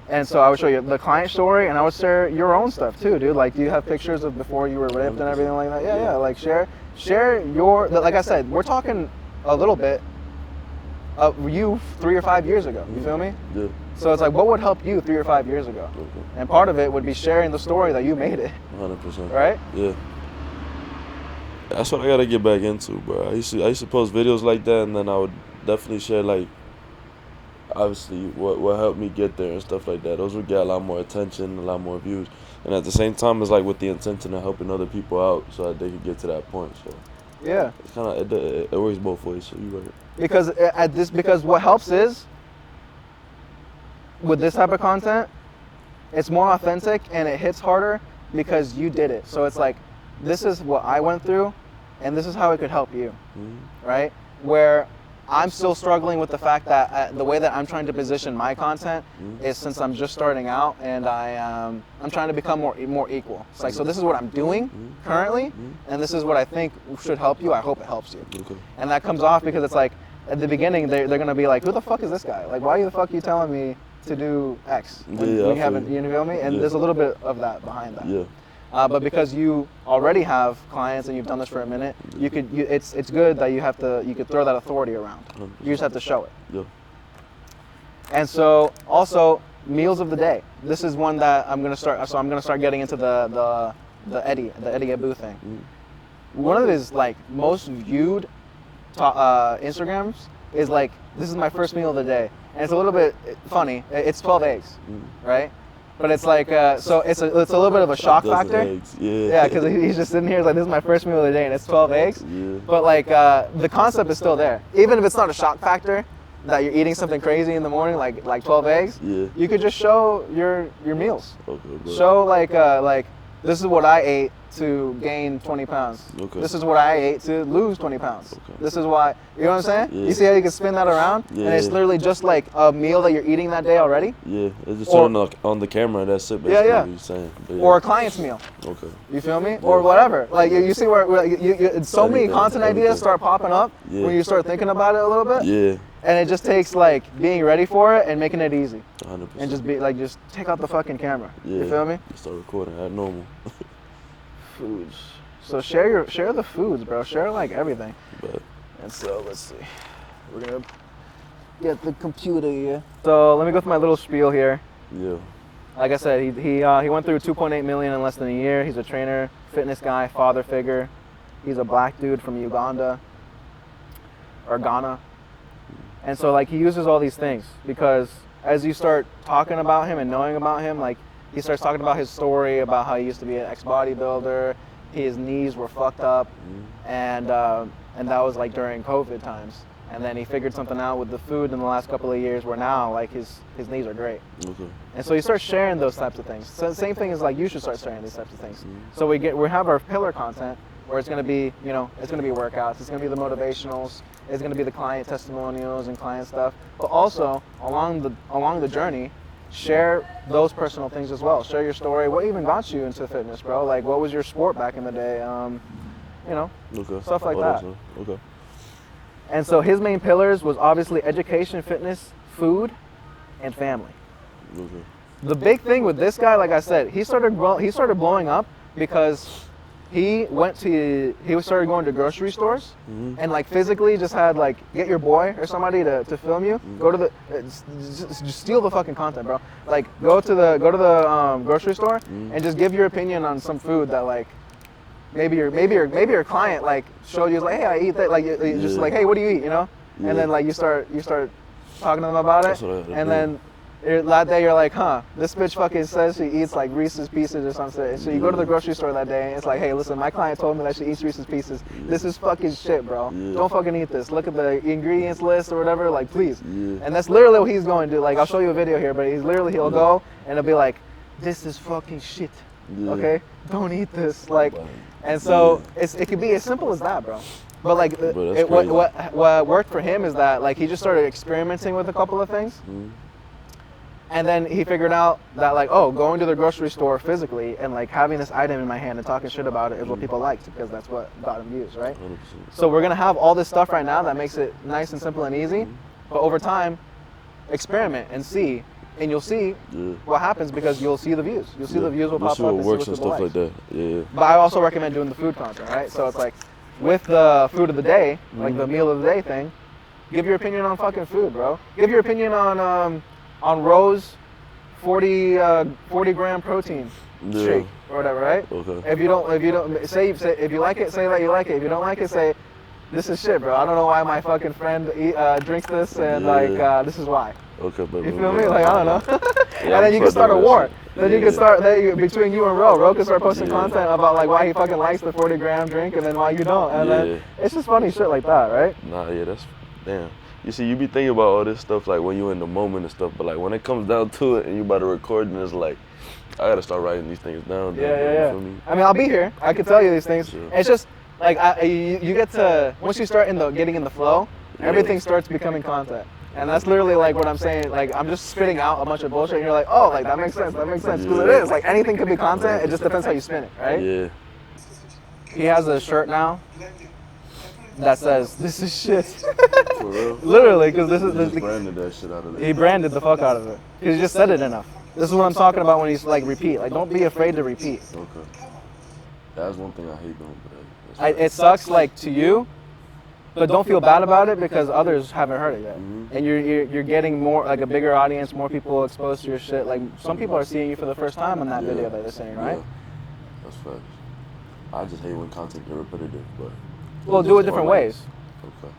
And so I would show you the client story, and I would share your own stuff too, dude. Like, do you have pictures of before you were raped and everything like that? Yeah. Like, share your. Like I said, we're talking a little bit of you 3 or 5 years ago. You feel me? Yeah. So it's like, what would help you 3 or 5 years ago? Okay. And part of it would be sharing the story that you made it, 100%. right? Yeah. That's what I gotta get back into, bro. I used to post videos like that, and then I would definitely share like, obviously what helped me get there and stuff like that. Those would get a lot more attention, a lot more views, and at the same time, it's like with the intention of helping other people out so that they could get to that point. So Yeah. it's kind of it works both ways. So you right. Because what helps is with this type of content, it's more authentic and it hits harder because you did it. So it's like, this is what I went through, and this is how it could help you, right? Where I'm still struggling with the fact that the way that I'm trying to position my content is, since I'm just starting out and I'm trying to become more equal. It's like, so this is what I'm doing currently, and this is what I think should help you. I hope it helps you. Okay. And that comes off because it's like, at the beginning, they're gonna be like, who the fuck is this guy? Like, why the fuck are you telling me to do X when Yeah, I you feel haven't, you feel me? And Yeah. there's a little bit of that behind that. Yeah. But because you already have clients and you've done this for a minute, it's good that you could throw that authority around. You just have to show it. Yeah. And so also meals of the day. This is one that I'm gonna start. So I'm gonna start getting into the Eddie Abu thing. One of his like most viewed Instagrams is like, this is my first meal of the day, and it's a little bit funny. It's 12 eggs, right? But it's like so it's a little bit of a shock Dozen factor. eggs. Yeah. Yeah, because he's just sitting here like, this is my first meal of the day, and it's 12 eggs. Yeah. But like the concept is still there, even if it's not a shock factor that you're eating something crazy in the morning, like 12 eggs. Yeah. You could just show your meals. Okay, bro. Show like this is what I ate to gain 20 pounds. Okay. This is what I ate to lose 20 pounds. Okay. This is why, you know what I'm saying? Yeah. You see how you can spin that around? Yeah. And it's literally just like a meal that you're eating that day already, Yeah, it's just Or- on the camera. That's it. Yeah, Basically, yeah. What you're saying. But yeah. or a client's meal. Okay. You feel me? Or whatever. Like you see where so many Everything, content ideas everything. start popping up Yeah. when you start thinking about it a little bit. Yeah. And it just takes like being ready for it and making it easy. 100%. And just take out the fucking camera. Yeah. You feel me? Just start recording at normal. Foods. So share the foods, bro. Share like everything. But And so let's see. We're gonna get the computer here. So let me go through my little spiel here. yeah. Like I said, he went through 2.8 million in less than a year. He's a trainer, fitness guy, father figure. He's a black dude from Uganda or Ghana. And so like he uses all these things because as you start talking about him and knowing about him, like he starts talking about his story, about how he used to be an ex-bodybuilder. His knees were fucked up, and that was like during COVID times. And then he figured something out with the food in the last couple of years, where now like his knees are great. Okay. And so he starts sharing those types of things. So the same thing is like you should start sharing these types of things. So we have our pillar content where it's going to be, it's going to be workouts, it's going to be the motivationals, it's going to be the client testimonials and client stuff. But also along the journey, share those personal things as well. Share your story. What even got you into fitness, bro? Like, what was your sport back in the day? Okay. Stuff like All that. stuff. Okay. And so his main pillars was obviously education, fitness, food, and family. Okay. The big thing with this guy, like I said, he started blowing up because he started going to grocery stores and like physically just had like get your boy or somebody to film you. Go to just steal the fucking content, bro. Like go to the grocery store and just give your opinion on some food that like maybe your client like showed you like, hey, I eat that, like you just like, hey, what do you eat, you know? Yeah. And then like you start talking to them about it, That's what I had to and do. then that day you're like, huh, this bitch fucking says she eats like Reese's Pieces or something. So you go to the grocery store that day and it's like, hey, listen, my client told me that she eats Reese's Pieces. This is fucking shit, bro. Yeah. Don't fucking eat this. Look at the ingredients list or whatever, like, please. Yeah. And that's literally what he's going to do. Like, I'll show you a video here, but he'll go and it'll be like, this is fucking shit. Yeah. Okay? Don't eat this. Like, and so it could be as simple as that, bro. But like, Bro, that's crazy. what worked for him is that like he just started experimenting with a couple of things. Mhm. And then he figured out that like, oh, going to the grocery store physically and like having this item in my hand and talking shit about it is what people liked because that's what got him views, right? 100%. So we're gonna have all this stuff right now that makes it nice and simple and easy, but over time, experiment and see, and you'll see Yeah. what happens because you'll see the views. You'll see the views will You'll pop see up what and works see and what stuff people like that. Yeah. But I also recommend doing the food content, right? So it's like with the food of the day, like the meal of the day thing, give your opinion on fucking food, bro. Give your opinion on Rose 40 gram protein Yeah. shake or whatever, right? Okay. If you don't say if you like it, say that you like it. If you don't like it, say this is shit, bro. I don't know why my fucking friend drinks this and Yeah. this is why. Okay, but You feel me? Like, I don't know. Yeah, And then you can start a war. Then you can Yeah. start between you and Ro can start posting Yeah. content about like why he fucking likes the 40 gram drink and then why you don't. And Yeah. then it's just funny shit like that, right? Nah, yeah, that's damn. You see, you be thinking about all this stuff like when you in the moment and stuff, but like when it comes down to it and you about to record and it's like, I gotta start writing these things down. Yeah, bro, yeah, you yeah. feel me? I mean, I'll be here. I can tell you these things. Sure. It's just like you get to once you start getting in the flow, Yeah. everything starts becoming content. And that's literally like what I'm saying. Like I'm just spitting out a bunch of bullshit, and you're like, oh, like that makes sense. That makes sense because it Yeah. is. Like anything could be content. It just depends how you spin it, right? Yeah. He has a shirt now that says "This is shit." For real? Literally, because this is He just branded that shit out of there. he branded the fuck out of it. Because he just said it enough. This is what I'm talking about when he's like repeat. Like don't be afraid to repeat. Okay. That's one thing I hate doing, but that's It sucks like to you, but don't feel bad about it because others haven't heard it yet, Mhm. and you're getting more like a bigger audience, more people exposed to your shit. Like some people are seeing you for the first time on that Yeah. video that they're saying, right? Yeah. That's facts. I just hate when content get repetitive, but. Well, it's do it just different all right. ways. Okay.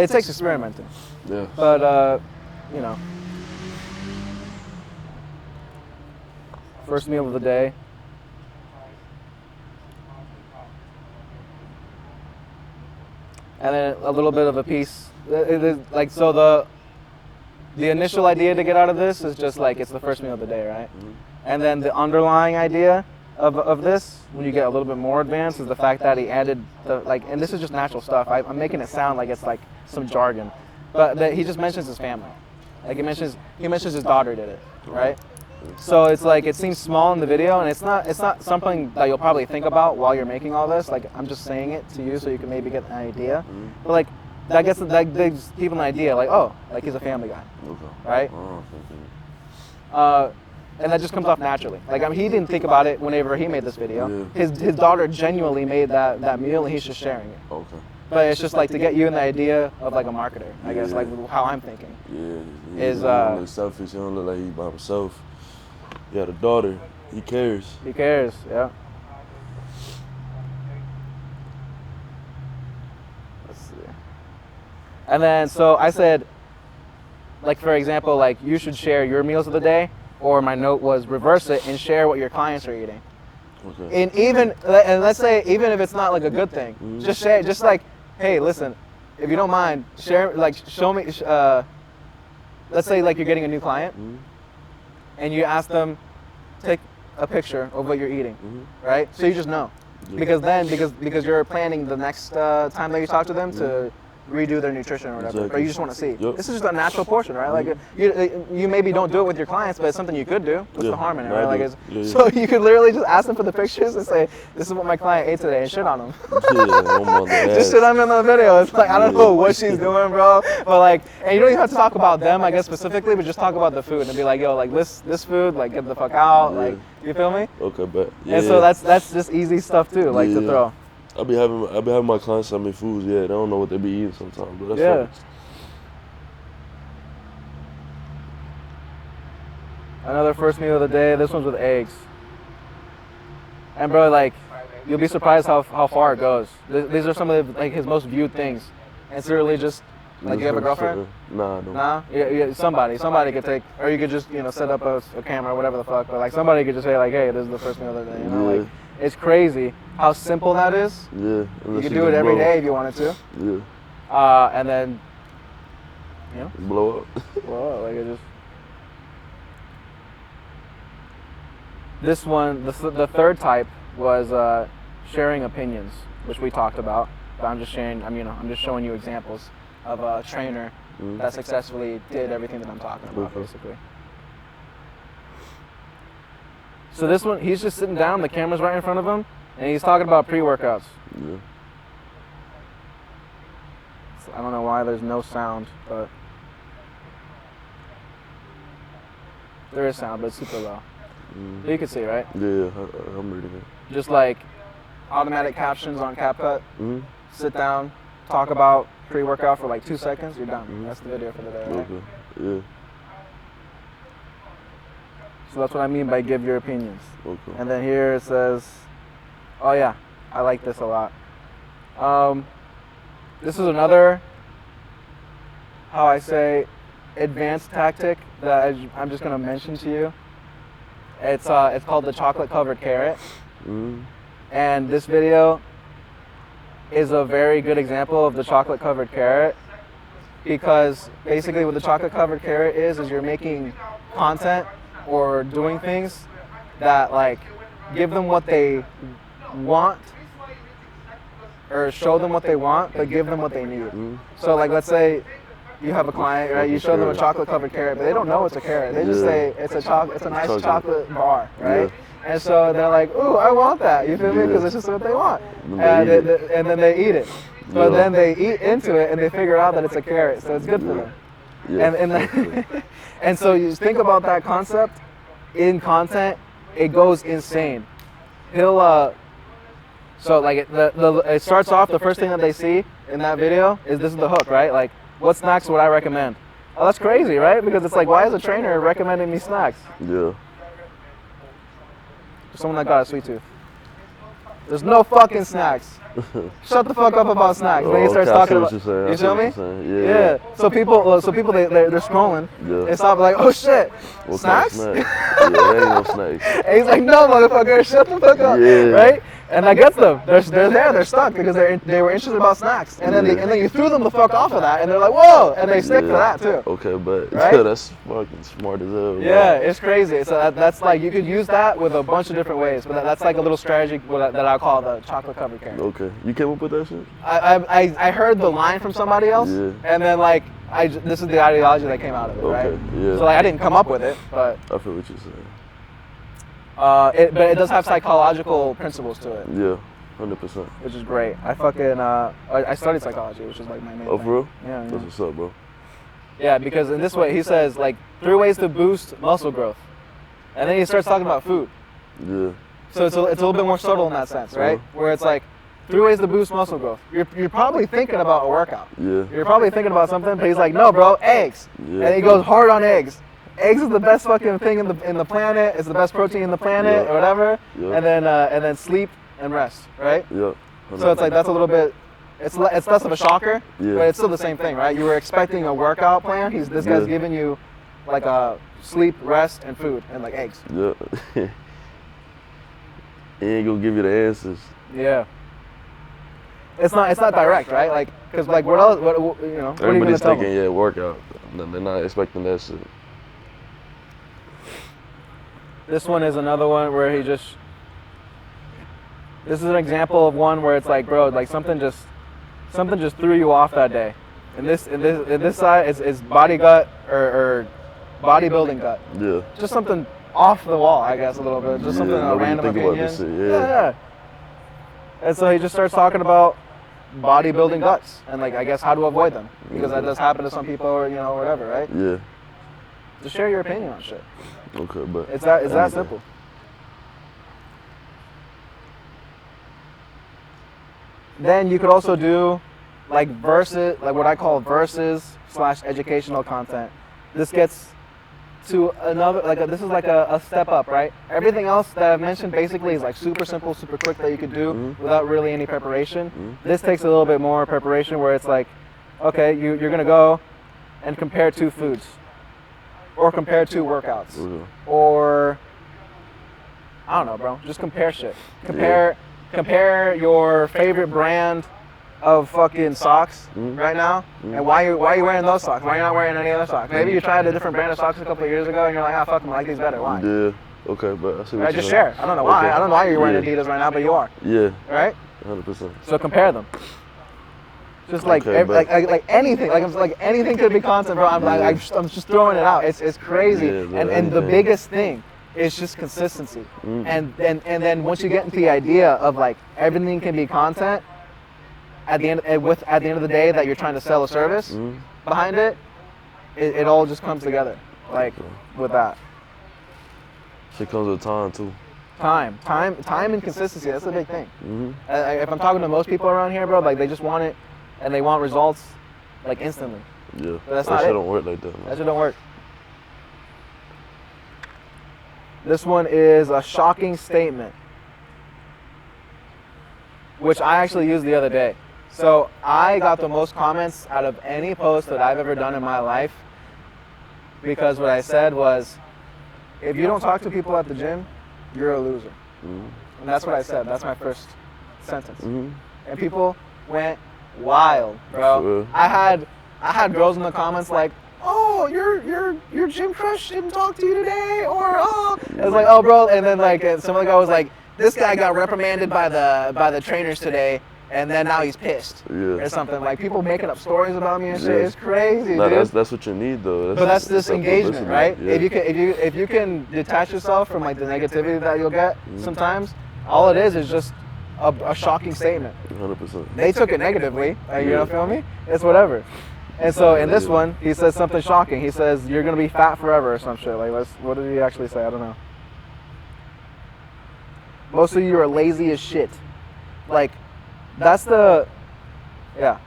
It takes experimenting, Yeah. but you know, first meal of the day. And then a little bit of a piece. It is like so the initial idea to get out of this is just like it's the first meal of the day, right? Mhm. And then the underlying idea of this, when you get a little bit more advanced, is the fact that he added the like, and this is just natural stuff. I'm making it sound like it's like some jargon, but that he just mentions his family. Like he mentions his daughter did it, right? So it's like it seems small in the video, and it's not something that you'll probably think about while you're making all this. Like I'm just saying it to you so you can maybe get an idea. Mhm. But like that gives people an idea. Like oh, like he's a family guy, Okay. right? Oh, okay. And that just comes off naturally. Like I mean, he didn't think about it whenever he made this video. Yeah. His daughter genuinely made that meal, and he's just sharing it. Okay. But it's just like to get you in the idea of like a marketer, I guess, Yeah. like how I'm thinking. Yeah. Is, He don't look selfish. He don't look like he by himself. He got a daughter. He cares. He cares, yeah. Let's see. And then so I said, like for example, like you should share your meals of the day, or my note was reverse it and share what your clients are eating. Okay. And let's say even if it's not like a good thing, Mhm. just share, just like, hey, listen, if you don't mind, share, like show me. Let's say like you're getting a new client, Mhm. and you ask them, take a picture of what you're eating, Mhm. right? So you just know, Yeah. because then because you're planning the next time that you talk to them to redo their nutrition or whatever, Exactly. but you just want to see. Yep. This is just a natural portion, right? Like you maybe don't do it with your clients, but it's something you could do. What's Yeah, the harm in it, I right? Like do. it's, Yeah, yeah. so you could literally just ask them for the pictures and say, "This is what my client ate today," and shit on them. Yeah, I'm on the Just ass. shit on them in the video. It's like I don't Yeah. know what she's doing, bro, but like, and you don't even have to talk about them, I guess specifically, but just talk about the food and be like, "Yo, like this food, like get the fuck out," Yeah. like you feel me? Okay, but yeah. And so that's just easy stuff too, like to Yeah. throw. I be having my clients send me foods. Yeah, they don't know what they be eating sometimes, but that's Yeah. fine. Another first meal of the day. This one's with eggs. And bro, like, you'll be surprised how far it goes. These are some of the, like his most viewed things. and secretly just like you have a girlfriend? Nah, I don't. Nah, yeah, somebody could take, or you could just set up a camera or whatever the fuck. But like somebody could just say like, hey, this is the first meal of the day. You know, Yeah. like it's crazy how simple that is. Yeah. You unless could do it just every blow. day if you wanted to, Yeah. and then Blow up. well, like it just. This one, the third type was sharing opinions, which we talked about. But I'm just sharing. I'm just showing you examples of a trainer that successfully did everything that I'm talking about, basically. So this one, he's just sitting down. The camera's right in front of him, and he's talking about pre-workouts. Yeah. So I don't know why there's no sound, but there is sound, but it's super low. So you can see, right? Yeah, I'm reading it. Just like automatic captions on CapCut. Mm-hmm. Sit down, talk about pre-workout for like 2 seconds, you're done. That's the video for the day, right? Okay. Yeah. So that's what I mean by give your opinions. Okay. And then here it says, oh yeah, I like this a lot. This is another, how I say, advanced tactic that I'm just gonna mention to you. It's called the chocolate covered carrot. Mm-hmm. And this video is a very good example of the chocolate covered carrot, because basically what the chocolate covered carrot is you're making content or doing things that like give them what they want or show them what they want, but give them what they need. So like let's say you have a client, right? You show them a chocolate covered carrot, but they don't know it's a carrot. They just say it's a nice chocolate bar, right? And so they're like, ooh, I want that. You feel me? Because it's just what they want. And then they eat it. But then they eat into it and they figure out that it's a carrot, so it's good for them. Yeah. And so you think about that concept in content, it goes insane. He'll so like it starts off, the first thing that they see in that video is this is the hook, right? Like, what snacks would I recommend? Oh, that's crazy, right? Because it's like, why is a trainer recommending me snacks? Yeah. Someone that got a sweet tooth. There's no fucking snacks. Shut the fuck up about snacks. Then he starts talking about. You feel me? Yeah. So people they're scrolling. Yeah. They stop like, oh shit, What snacks? kind of snack? Yeah, there ain't no snacks. And he's like, no, motherfucker, shut the fuck up, Yeah. right? And that gets them. They're stuck because they were interested about snacks, and then you threw them the fuck off of that, and they're like, whoa, and they stick to that too. Okay, but Right? yeah, that's fucking smart as hell. Yeah, it's crazy. So that's like, you could use that with a bunch of different ways, but that's like a little strategy that I call the chocolate covered carrot. Okay, you came up with that shit? I heard the line from somebody else, Yeah. and then like this is the ideology that came out of it, right? Okay, yeah. So like I didn't come up with it, but I feel what you're saying. but it does have psychological principles to it. Yeah, 100%. Which is great. I fucking I studied psychology, which is like my main Oh, thing. for real? Yeah, That's what's up, bro. yeah, because in this way he says like 3 ways to boost muscle growth, and then he starts talking about food. Yeah. So it's a little bit more subtle in that sense, right? Where it's like 3 ways to boost muscle growth. You're probably thinking about a workout. Yeah. You're probably thinking about something, but he's like, no, bro, eggs. Yeah. And he goes hard on eggs. Eggs is the best fucking thing in the planet. It's the best protein in the planet, Yeah. or whatever. Yeah. And then sleep and rest, right? Yeah. So it's like that's a little bit. It's less of a shocker, Yeah. but it's still the same thing, right? You were expecting a workout plan. This guy's Yeah. giving you like a sleep, rest, and food, and like eggs. Yeah. He ain't gonna give you the answers. Yeah. It's not direct, right? Like, cause like what else? What are you gonna Everybody's tell thinking, them? yeah, workout. Then they're not expecting that shit. This one is another one where he just. This is an example of one where it's like, bro, like something just threw you off that day. In this side is body gut or bodybuilding gut. Yeah. Just something off the wall, I guess, a little bit. Just something, a nobody random think about opinion. this shit, yeah. Yeah. And so he just starts talking about bodybuilding guts and like I guess how to avoid them, because that does happen to some people, or whatever, right? Yeah. Just share your opinion on shit. Okay, but It's that simple. Then you could also do like verses, like what I call verses/educational content. This gets to another, this is like a step up, right? Everything else that I've mentioned basically is like super simple, super quick that you could do without really any preparation. This takes a little bit more preparation, where it's like Okay, you're gonna go and compare two foods, or compare two workouts, Okay. or I don't know, bro. Just compare shit. Compare your favorite brand of fucking socks right now, and why you wearing those socks? Why you not wearing any other socks? Maybe you tried a different brand of socks a couple of years ago, and you're like, ah, fuck them, I like these better. Why? Yeah. Okay, but I see what Right, you're just saying. share. I don't know why. Okay. I don't know why you're wearing Yeah. Adidas right now, but you are. Yeah. Right? 100%. So compare them. Just like Okay, but- like anything, like anything could be content, bro. I'm just throwing it out. It's crazy. Yeah, but and the anything. biggest thing is just consistency. And then once you get into the idea of like everything can be content, at the end of the day that you're trying to sell a service behind it, it all just comes together. Like with that. Shit comes with time too. Time and consistency, that's a big thing. If I'm talking to most people around here, bro, like they just want it and they want results like instantly. Yeah. But that's that not shit it. don't work like that, man. That shit don't work. This one is a shocking statement, which I actually used the other day. So I got the most comments out of any post that I've ever done in my life because what I said was, if you don't talk to people at the gym, you're a loser. And that's what I said. That's my first sentence. And people went wild, bro. Sure. I had girls in the comments like, oh, your gym crush didn't talk to you today, or oh, it was like, oh, bro, and then like some other guy was like, this guy got reprimanded by the trainers today, and then now he's pissed, or something. Like people making up stories about me and shit. Yeah. It's crazy, Nah, dude. that's what you need though. But that's this that engagement, publicity. right? Yeah. If you can detach yourself from like the negativity that you'll get sometimes, all it is just a shocking statement. 100%. They took it negatively, you know, feel me? It's whatever. And so in this one, he says something shocking. He says, you're gonna be fat forever or some shit. Like, what did he actually say? I don't know. Most of you are lazy as shit. Like, that's yeah.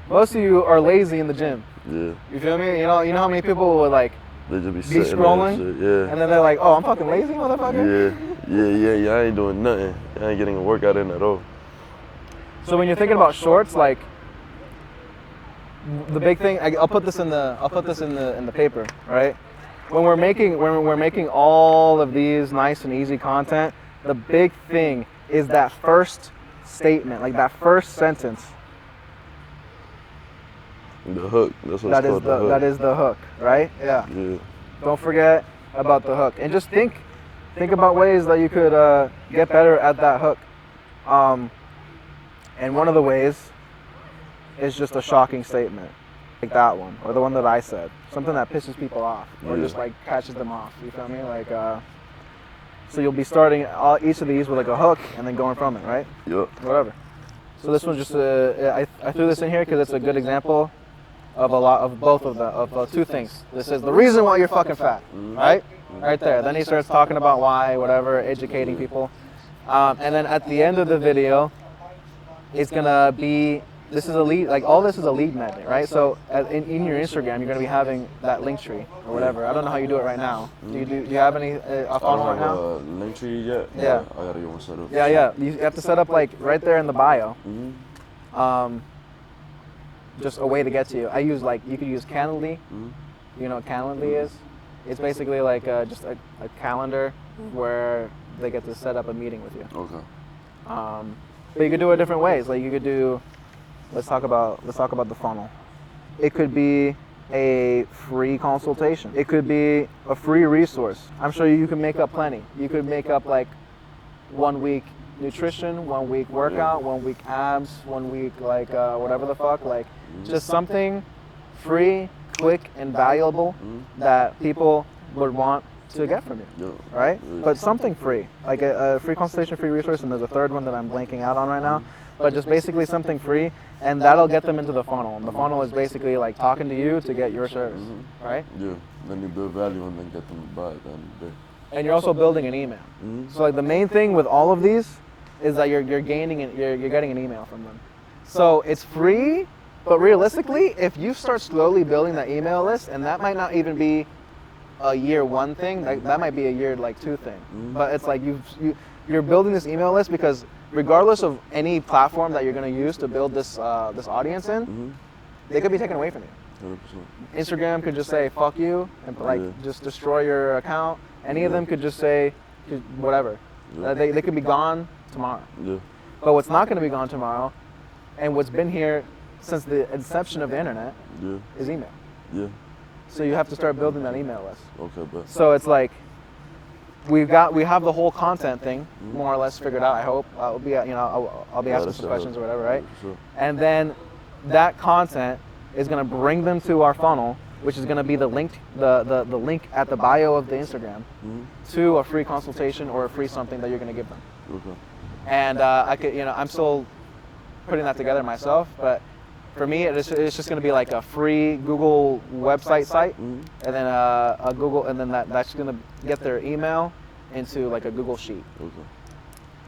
Most of you are lazy in the gym. Yeah. You feel me? You know how many people would like They just be be sitting there and scrolling, shit. Yeah. and then they're like, oh, I'm fucking lazy, motherfucker? Yeah. I ain't doing nothing. I ain't getting a workout in at all. So when you're thinking about shorts, like the big thing, I'll put this in the paper, right? When we're making all of these nice and easy content, the big thing is that first statement, like that first sentence. The hook. That's what it's called. The hook. That is the hook, right? Yeah. Yeah. Don't forget about the hook, and just think about ways that you could get better at that hook. And one of the ways is just a shocking statement, like that one, or the one that I said, something that pisses people off, or Yeah. just like catches them off. You feel me? Like, so you'll be starting each of these with like a hook, and then going from it, right? Yup. Whatever. So this one's just I threw this in here because it's a good example of both of two things. This is the reason why you're fucking fat, right? Right there. Then he starts talking about why, whatever, educating people, and then at the end of the video, it's gonna be this is a lead, like all this is a lead magnet, right? So in your Instagram, you're gonna be having that link tree or whatever. I don't know how you do it right now. Do you have any a funnel right now? Linktree yet? Yeah. I gotta get one set up. Yeah. You have to set up like right there in the bio. Just a way to get to you. I use you could use Calendly. You know what Calendly is? It's basically like just a calendar where they get to set up a meeting with you. Okay. But you could do it different ways. Like you could do, let's talk about the funnel. It could be a free consultation. It could be a free resource. I'm sure you can make up plenty. You could make up like 1 week nutrition, 1 week workout, 1 week abs, 1 week like whatever the fuck, like just something free, quick, and valuable that people would want to get from you, right? But something free, like a free consultation, free resource, and there's a third one that I'm blanking out on right now, but just basically something free, and that'll get them into the funnel. And the funnel is basically like talking to you to get your service, right? Yeah. Then you build value and then get them to buy it. Then And you're also building an email. So like the main thing with all of these is that you're getting an email from them. So it's free, but realistically, if you start slowly building that email list, and that might not even be a year 1 thing, that might be a year 2 thing. But it's like you're building this email list because regardless of any platform that you're going to use to build this audience in, they could be taken away from you. 100%. Instagram could just say fuck you and like Yeah. just destroy your account. Any of Yeah. them could just say whatever. Yeah. They could be gone tomorrow. Yeah. But what's not going to be gone tomorrow, and what's been here since the inception of the internet, Yeah. is email. Yeah. So you have to start building that email list. Okay, but So it's like we have the whole content thing more or less figured out. I hope I'll be I'll be asking some questions or whatever, right? Sure. And then that content is going to bring them to our funnel, which is going to be the link the link at the bio of the Instagram to a free consultation or a free something that you're going to give them. Okay. And I could I'm still putting that together myself, but for me it's just going to be like a free Google website site, and then a Google, and then that's going to get their email into like a Google sheet, Okay.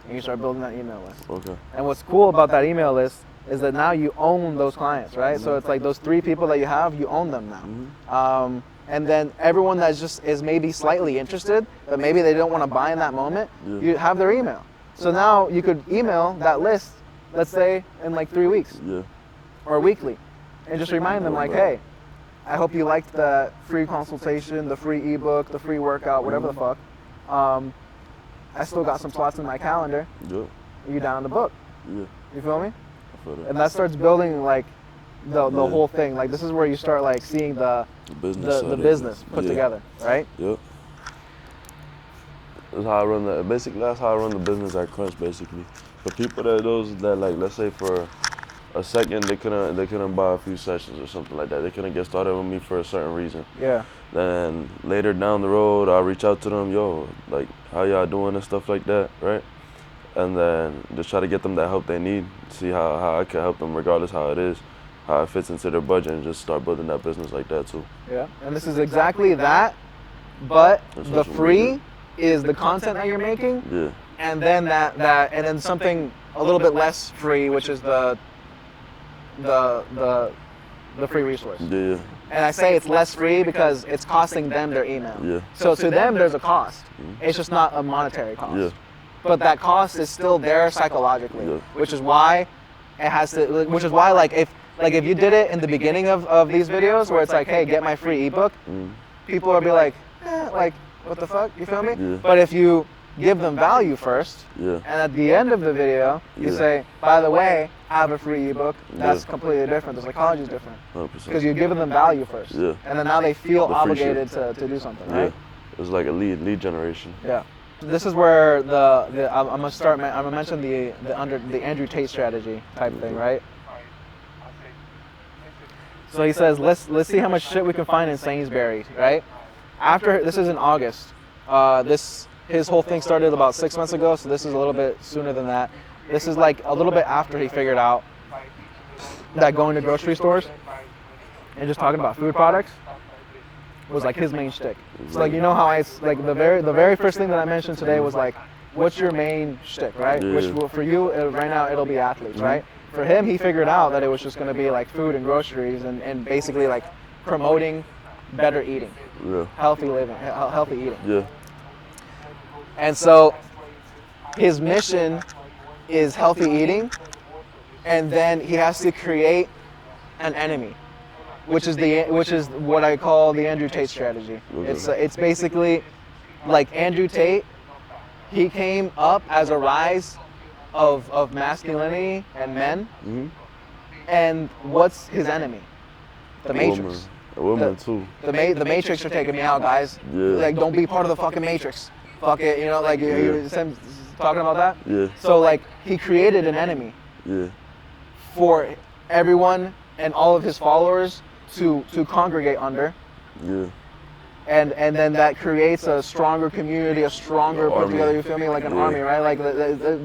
and you start building that email list. Okay. And what's cool about that email list is that now you own those clients, right? So it's like those 3 people that you have, you own them now. And then everyone that just is maybe slightly interested, but maybe they don't want to buy in that moment, Yeah. you have their email. So now you could email that list, let's say in like 3 weeks Yeah. or weekly, and just remind them like, hey, I hope you liked the free consultation, the free ebook, the free workout, whatever the fuck. I still got some slots in my calendar. Yeah. Are you down to book? Yeah. You feel me? I feel that. And that starts building like the Yeah. whole thing. Like this is where you start like seeing the business. the side of business it. put Yeah. together, right? Yep. That's how I run the. Basically, that's how I run the business at Crunch. Basically, for people that like, let's say for a second they couldn't buy a few sessions or something like that. They couldn't get started with me for a certain reason. Yeah. Then later down the road, I'll reach out to them, yo, like how y'all doing and stuff like that, right? And then just try to get them that help they need. See how I can help them regardless how it is, how it fits into their budget, and just start building that business like that too. Yeah. And this is exactly that, but That's the social free media. is the content that you're making, Yeah. and then that and then something a little bit less free, which is the free resource. Yeah. And I say it's less free because it's costing them their email. Yeah. So to them, there's a cost. It's just not a monetary cost. Yeah. But that cost is still there psychologically, Yeah. which is why it has to. Which is why, like, if you did it in the beginning of these videos, where it's like, hey, get my free ebook, people will be like, like, what the fuck? You feel me? Yeah. But if you give them value first, Yeah. and at the end of the video, you Yeah. say, by the way, I have a free ebook. That's Yeah. completely different. The psychology is different. 100%. Because you're giving them value first. Yeah. And then now they feel The free shit. obligated to do something, Yeah. right? It's like a lead generation. Yeah. This is where I'm gonna start. I'm gonna mention the Andrew Tate strategy type thing, right? So he says, let's see how much shit we can find in Sainsbury's, right? After this is in August. His whole thing started about 6 months ago, so this is a little bit sooner than that. This is like a little bit after he figured out that going to grocery stores and just talking about food products was like his main shtick. So like, you know how like the very first thing that I mentioned today was like, what's your main shtick, right? Yeah. Which for you right now it'll be athletes, right? For him, he figured out that it was just going to be like food and groceries and basically like promoting better eating, Yeah. healthy living, healthy eating. Yeah. And so his mission is healthy eating, and then he has to create an enemy, which is what I call the Andrew Tate strategy. Okay. It's basically like Andrew Tate. He came up as a rise of masculinity and men, and what's his enemy? The Matrix. Women too. The Matrix are taking me out, guys. Yeah. Like, don't be part of the fucking Matrix. Fuck it, you know, like you're talking about that. Yeah. So like he created an enemy Yeah. for everyone and all of his followers to congregate under, Yeah. and then that creates a stronger community, a stronger put Army. together. You feel me? Like an Yeah. army, right? Like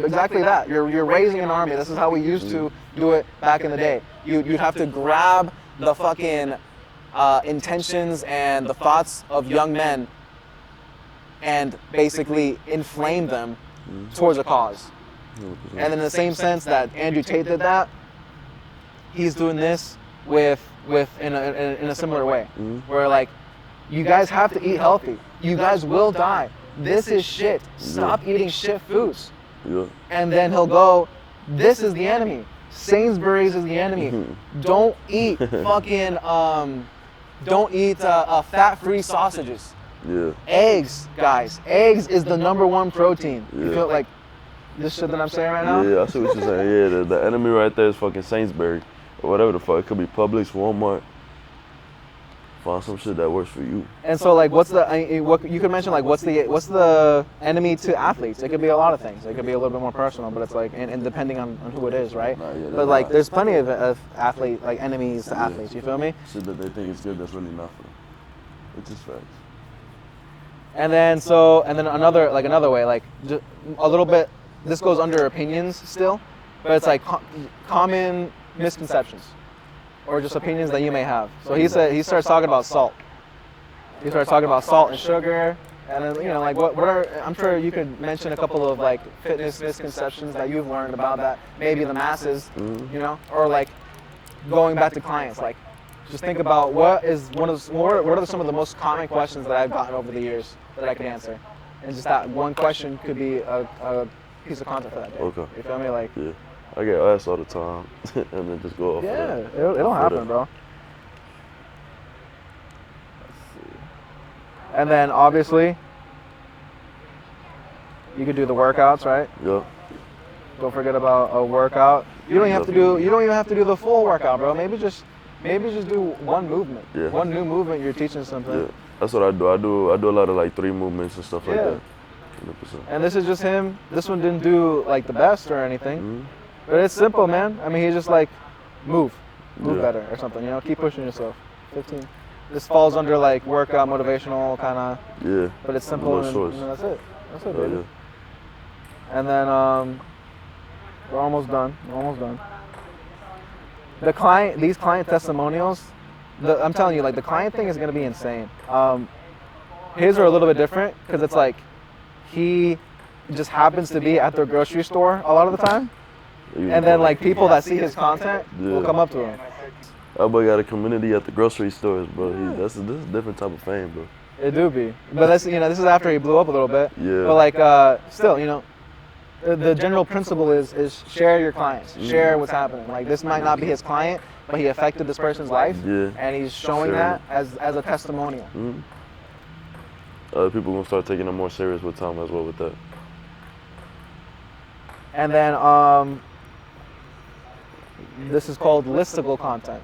exactly that. You're raising an army. This is how we used to do it back in the day. You'd have to grab the fucking intentions and the thoughts of young men and basically inflame them towards a cause. 100%. And in the same sense that Andrew Tate did that, he's doing this with in a similar way, where like, you guys have to eat healthy. You guys will die. This is shit. Stop eating shit foods. Yeah. And then he'll go, this is the enemy. Sainsbury's is the enemy. Don't eat fucking don't eat fat-free sausages. Yeah. Eggs, guys. Eggs is the #1 protein. You Yeah. feel like this shit that I'm saying right now? Yeah, I see what you're saying. Yeah, the enemy right there is fucking Sainsbury or whatever the fuck. It could be Publix, Walmart. Find some shit that works for you. And so, like, what you could mention, like, what's the enemy to athletes? It could be a lot of things. It could be a little bit more personal, but it's like, and depending on who it is, right? Nah, yeah, But like, there's plenty of athlete like enemies to athletes. You feel me? Shit that they think is good that's really not for them. It's just facts. And then another way, like, just a little bit. This goes under opinions still, but it's like common misconceptions, or just opinions that you may have. So he starts talking about salt. He starts talking about salt and sugar, and then, you know, like what are, I'm sure you could mention a couple of like fitness misconceptions that you've learned about that maybe the masses, you know, or like going back to clients, like just think about what are some of the most common questions that I've gotten over the years that I can answer, and just that one question could be a piece of content for that day. Okay. You feel me? Like, Yeah. I get asked all the time, and then just go off. yeah, of that. it'll happen, bro. And then obviously, you could do the workouts, right? Yeah. Don't forget about a workout. You don't even have to do the full workout, bro. Maybe just do one movement. Yeah. One new movement. You're teaching something. Yeah. That's what I do. I do a lot of like 3 movements and stuff like Yeah. that. 100%. And this is just him. This one didn't do like the best or anything, Mhm. but it's simple, man. I mean, he's just like move Yeah. better or something. You know, keep pushing yourself. 15. This falls under like workout, motivational kind of, Yeah. but it's simple No and choice. that's it. That's it, Oh, baby. yeah. And then we're almost done. These client testimonials, I'm telling you, like the client thing is gonna be insane. His are a little bit different because it's like he just happens to be at their grocery store a lot of the time, and then like people that see his content will Yeah. come up to him. That boy got a community at the grocery stores, bro. This is a different type of fame, bro. It do be, but that's, you know, this is after he blew up a little bit. Yeah. But like still, you know, the general principle is share your clients, share what's happening. Like this might not be his client, but he affected this person's life, Yeah. and he's showing Sure. that as a testimonial. Mhm. Other people gonna start taking it more serious with time as well with that. And then this is called listicle content.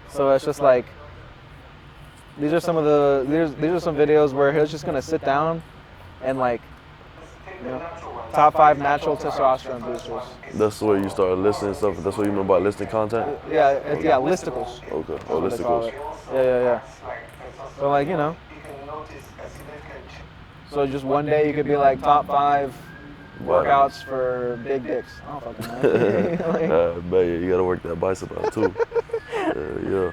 So it's just like these are some videos where he's just gonna sit down and like, you know, top 5 natural testosterone boosters. That's where you start listing stuff. That's what you mean by listing content. Yeah, listicles. Okay. That's Oh, what they call listicles. it. Yeah. So like, you know, so just one day you could be like top 5 workouts for big dicks. I don't fucking know. Like, Bet you gotta work that bicep out too. Yeah.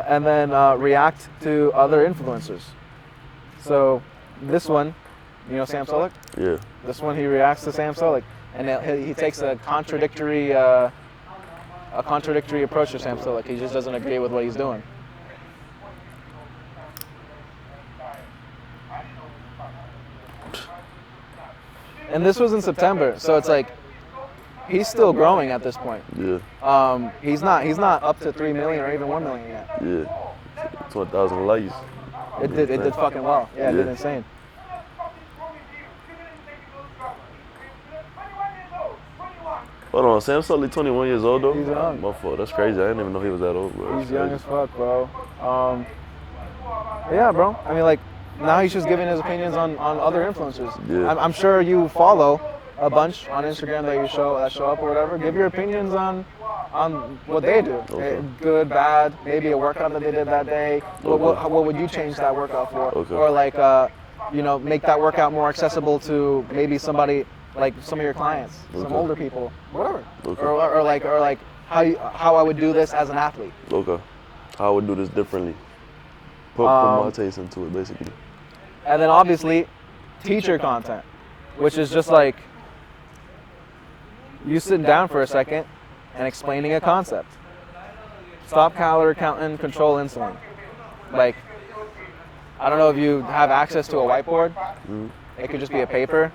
and then react to other influencers. So this one, you know Sam Sulek? Yeah. This one he reacts to Sam Sulek, and he takes a contradictory approach to Sam Sulek. He just doesn't agree with what he's doing. And this was in September, so it's like he's still growing at this point. Yeah. He's not up to 3 million or even 1 million yet. Yeah. 20,000 likes. It did fucking well. Yeah, it did Yeah. insane. Hold on, Sam Sulek 21 years old though? He's young. My fault. That's crazy. I didn't even know he was that old, bro. He's That's young crazy. as fuck, bro. Yeah, bro. I mean, like, now he's just giving his opinions on other influencers. Yeah. I'm sure you follow a bunch on Instagram that show up or whatever. Give your opinions on what they do. Okay. Good, bad, maybe a workout that they did that day. Okay. What would you change that workout for? Okay. Or like, you know, make that workout more accessible to maybe somebody, like some of your clients, some Okay. older people, whatever. Okay. Or like how I would do this as an athlete. Okay. How I would do this differently. Put my taste into it, basically. And then obviously, teacher content, which is just like you sitting down for a second and explaining a concept. Stop calorie counting, control insulin. Like, I don't know if you have access to a whiteboard. It could just be a paper.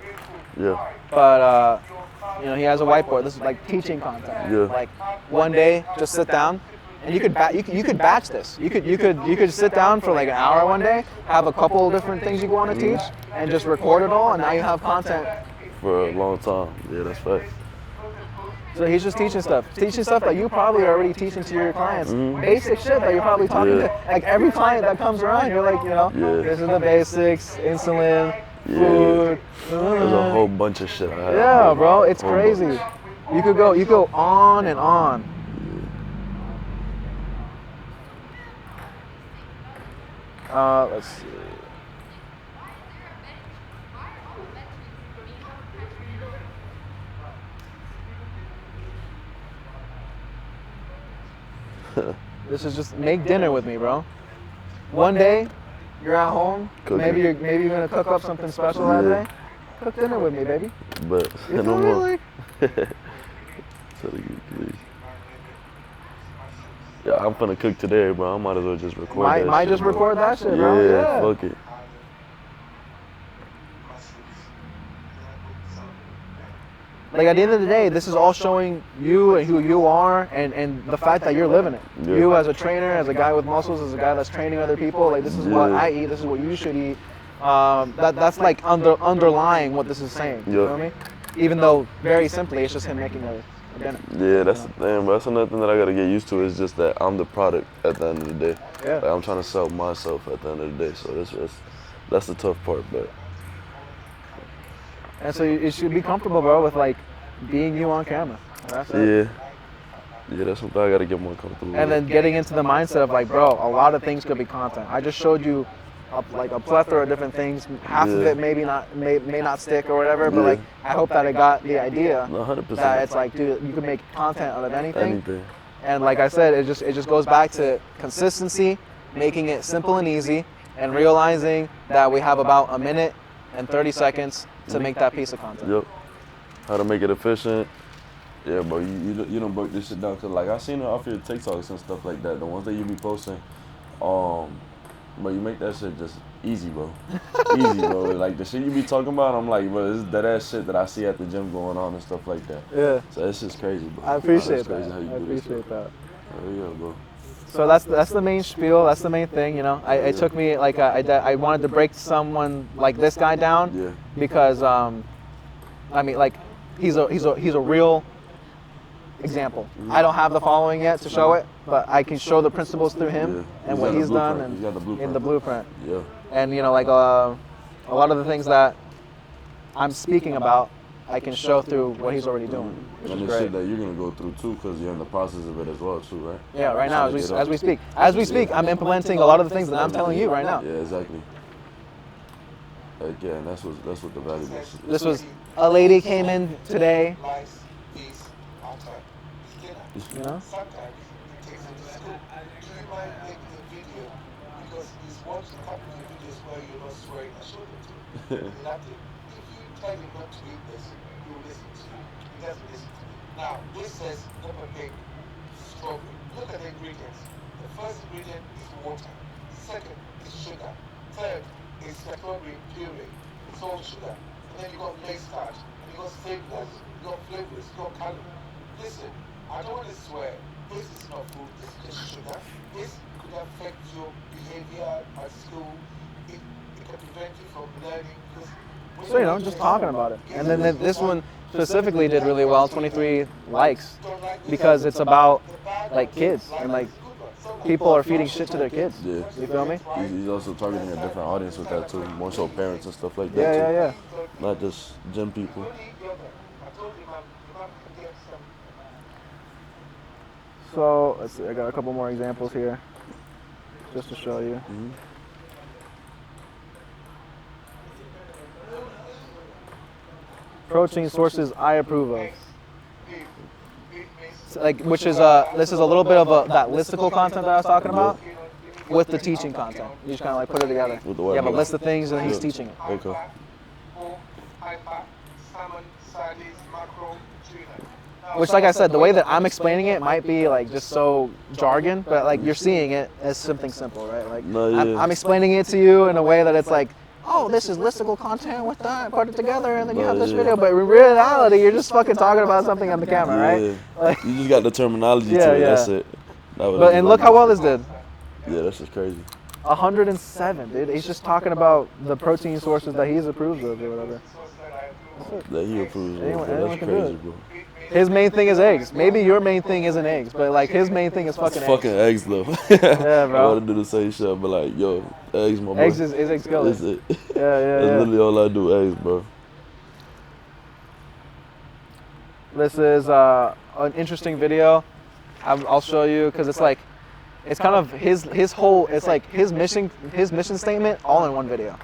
Yeah. But You know, he has a whiteboard. This is like teaching content. Yeah. Like one day, just sit down, and you could batch this. You could sit down for like an hour one day, have a couple of different things you want to teach, and just record it all, and now you have content. For a long time. Yeah, that's right. So he's just teaching stuff that you probably are already teaching to your clients. Basic shit that you're probably talking to. Like every client that comes around, you're like, you know, this is the basics, insulin, food. There's a whole bunch of shit I have. Yeah, bro, it's crazy. You could go on and on. Let's see. This is just make dinner with me, bro. One day, you're at home. Maybe you're gonna cook up something special that day. Cook dinner with me, baby. But You no feel me? more. Like, Tell you, please. Yeah, I'm finna cook today, bro. I might as well just record that might shit, just bro. record that shit, bro. Yeah, fuck it. Like at the end of the day, this is all showing you and who you are, and the fact that you're living it. Yeah. You as a trainer, as a guy with muscles, as a guy that's training other people. Like this is what Yeah. I eat. This is what you should eat. That's like underlying what this is saying. You Yeah. know what I mean? Even though very simply, it's just him making a dinner. Yeah, that's the thing, bro. That's another thing that I gotta get used to is just that I'm the product at the end of the day. Yeah. Like, I'm trying to sell myself at the end of the day. So that's the tough part, but And so you should be comfortable, bro, with like being you on camera. That's it. yeah, that's something I gotta get more comfortable And with. then getting into the mindset of like, bro, a lot of things could be content. I just showed you a plethora of different things. Half of Yeah. it maybe may not stick or whatever, but Yeah. like I hope that it got the idea 100%. that it's like, dude, you can make content out of anything. Anything. And like I said, it just goes back to consistency, making it simple and easy, and realizing that we have about a minute and 30 seconds to make that piece of content. Yep. How to make it efficient. Yeah, bro, you don't break this shit down. Cause like I seen it off your TikToks and stuff like that. The ones that you be posting, but you make that shit just easy, bro. Easy, bro. Like the shit you be talking about, I'm like, bro, this is that ass shit that I see at the gym going on and stuff like that. Yeah. So it's just crazy, bro. I appreciate It's crazy that. how you I do this appreciate stuff. that. Oh, yeah, bro. So that's the main spiel. That's the main thing, you know. It took me like I wanted to break someone like this guy down Yeah. because I mean like he's a real example. I don't have the following yet to show it, but I can show the principles through him Yeah. and He's what got the he's done blueprint. He's got the and blueprint. in the blueprint. Yeah. And you know like a lot of the things that I'm speaking about, I can show through what he's already doing, which And is it's great. shit that you're gonna go through too, cause you're in the process of it as well too, right? Yeah, right now Trying to get as up. we speak, I'm implementing a lot of the things that I'm telling you right now. Yeah, exactly. Like, yeah, and that's what the valuable is. This was a lady came in today, you know. Sometimes it takes him to school. Do you mind making a video? Because he's watched a couple of videos where you're not swearing. I showed it to him. He loved it. If you tell him not to eat this, he will listen to you. He doesn't listen to me. Now, this says pepper cake, strawberry. Look at the ingredients. The first ingredient is water. Second is sugar. Third is strawberry puree. It's all sugar. And then you got maize starch. And you got stabilizers. You got flavors. You got color. Listen. I don't want to swear. This is not food. This is just sugar. This could affect your behavior at school. It can prevent you from learning. Because So you know, just talking about it. And then this one specifically did really well, 23 likes, because it's about like kids and like people are feeding shit to their kids. Yeah. You feel me? He's also targeting a different audience with that too, more so parents and stuff like that Yeah, too. yeah, yeah. Not just gym people. So let's see, I got a couple more examples here, just to show you. Protein sources I approve of. So, like, which is this is a little bit of that listicle content that I was talking about, with the teaching content. You just kind of like put it together. With the You have a whiteboard. list of things and then he's Yeah. teaching it. Okay. Which, like I said, the way that I'm explaining it might be like just so jargon, but like you're seeing it as something simple, right? Like No, yeah. I'm explaining it to you in a way that it's like oh, this is listicle content with that, put it together, and then you No, have this yeah. video. But in reality, you're just fucking talking about something on the camera, right? Yeah. Like, You just got the terminology Yeah, to it. yeah. That's it. but and look how well this did. Yeah, that's just crazy. 107, dude. He's just talking about the protein sources that he's approved of or whatever. That he approves of. Anyone- Bro. anyone That's can do crazy, it. bro. His main thing is eggs. Maybe your main thing isn't eggs, but like his main thing is fucking It's eggs. fucking eggs though. Yeah, bro. I want to do the same shit, but like, yo, eggs, my boy. Eggs is egg skillet. That's it. Yeah, That's yeah. literally all I do, eggs, bro. This is an interesting video. I'll show you because it's like, it's kind of his whole. It's like his mission statement all in one video.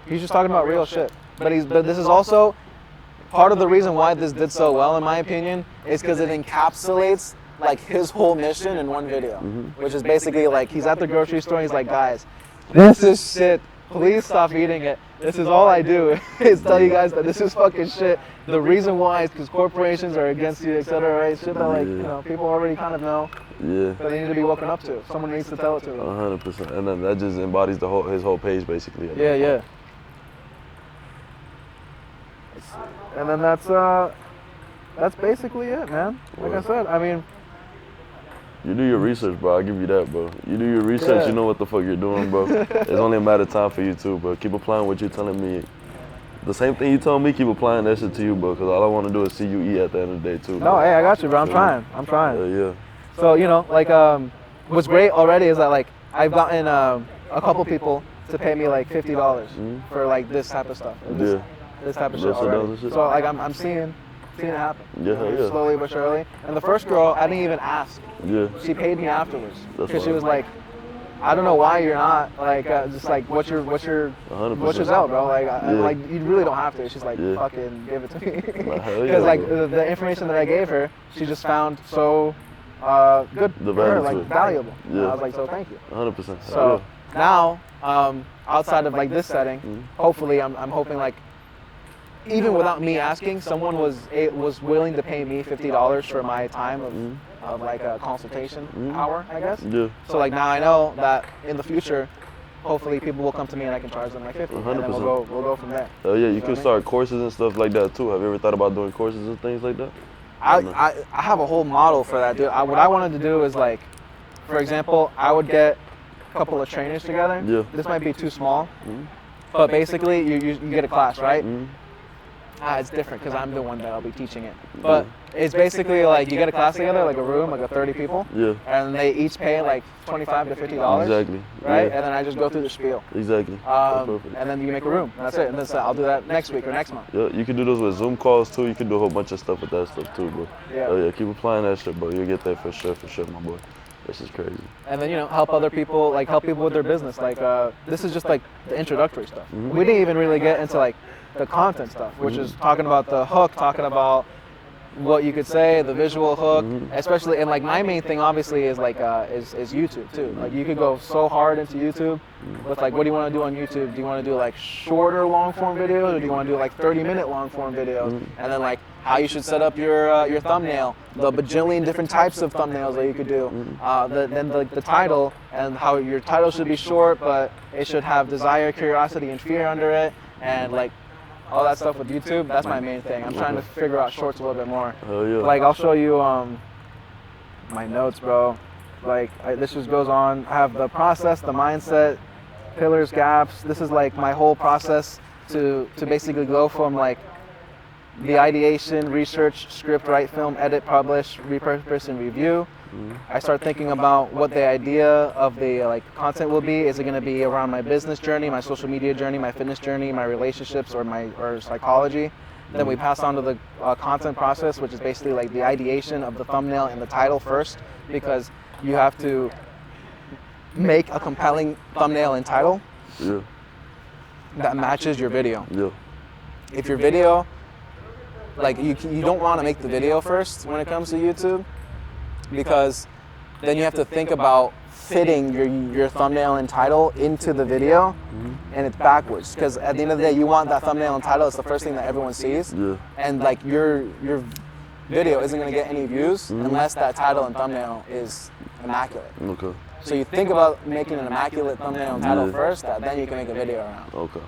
He's just talking about real shit. But this is also part of the reason why this did so well, in my opinion, is because it encapsulates like his whole mission in one video, which is basically like he's at the grocery store and he's like, guys, this is shit. Please stop eating it. This is all I do is tell you guys that this is fucking shit. The reason why is because corporations are against you, etc. Right? Shit that like people already kind of know, Yeah. but they need to be woken up to. Someone needs to tell it to them. 100%. And then that just embodies his whole page basically. Yeah, yeah. And then that's basically it, man. Like I said, I mean, You do your research, bro. I'll give you that, bro. You do your research, Yeah. you know what the fuck you're doing, bro. It's only a matter of time for you too, bro. Keep applying what you're telling me. The same thing you told me, keep applying that shit to you, bro. Because all I want to do is see you eat at the end of the day too. no, bro. hey, I got you, bro. I'm trying. I'm trying. Yeah. So, you know, like, what's great already is that, like, I've gotten a couple people to pay me, like, $50 for, like, this type of stuff. Yeah. This type of shit Yes, it does already. and shit. So, like, I'm seeing it happen. Yeah, yeah. Slowly but surely. And the first girl, I didn't even ask. Yeah. She paid me afterwards. That's Because she fine. was like, I don't know why you're not, like, just, like, what's your 100%. out, bro? Like, Yeah. like, you really don't have to. She's like, Yeah. fucking give it to me. Nah, hell yeah, Because, like, bro. the information that I gave her, she just found so good The for her, value to like, it. valuable. And Yeah. I was like, so thank you. 100%. So now, outside of, like, this setting, Mm-hmm. hopefully, I'm hoping, like, even without me asking, someone was willing to pay me $50 for my time of like a consultation hour, I guess. Yeah. So like now I know that in the future, hopefully people will come to me and I can charge them like 50, and then 100%. we'll go from there. Oh yeah, you know could what I mean? start courses and stuff like that too. Have you ever thought about doing courses and things like that? I have a whole model for that, dude. What I wanted to do is like, for example, I would get a couple of trainers together. Yeah. This might be too small, but basically you get a class, right? It's different because I'm the one that'll be teaching it. But it's basically like you get a class together, like a room, like 30 people, Yeah. and they each pay like $25 to $50. Exactly. Right? Yeah. And then I just go through the spiel. Exactly. That's perfect. And then you make a room. That's it. And then I'll do that next week or next month. Yeah, you can do those with Zoom calls too. You can do a whole bunch of stuff with that stuff too, bro. Yeah. Oh yeah, keep applying that shit, bro. You'll get there for sure, my boy. This is crazy. And then, you know, help other people, like help people with their business. Like, this is just like the introductory stuff. We didn't even really get into like the content stuff, which is talking about the hook, talking about what you could say, the visual hook, especially, and like my main thing obviously is like is YouTube too. Like you could go so hard into YouTube with like, what do you want to do on YouTube? Do you want to do like shorter long form videos, or do you want to do like 30-minute long form videos? And then like how you should set up your thumbnail, the bajillion different types of thumbnails that you could do, then the title, and how your title should be short, but it should have desire, curiosity, and fear under it, and like all that stuff with YouTube. That's my main thing. I'm trying to figure out shorts a little bit more. Hell yeah. Like I'll show you my notes, bro. Like this just goes on. I have the process, the mindset, pillars, gaps. This is like my whole process to basically go from like the ideation, research, script, write, film, edit, publish, repurpose, and review. I start thinking about what the idea of the like content will be. Is it going to be around my business journey, my social media journey, my fitness journey, my relationships, or psychology? Then we pass on to the content process, which is basically like the ideation of the thumbnail and the title first, because you have to make a compelling thumbnail and title Yeah. that matches your video. Yeah. If your video, like you don't want to make the video first when it comes to YouTube, because then you have to think about fitting your thumbnail and title into the video, and it's backwards. Because at the end of the day, you want that thumbnail and title. It's the first thing that everyone sees. Yeah. And like your video isn't gonna get any views unless that title and thumbnail is immaculate. Okay. So you think about making an immaculate thumbnail and title first, then you can make a video around. Okay.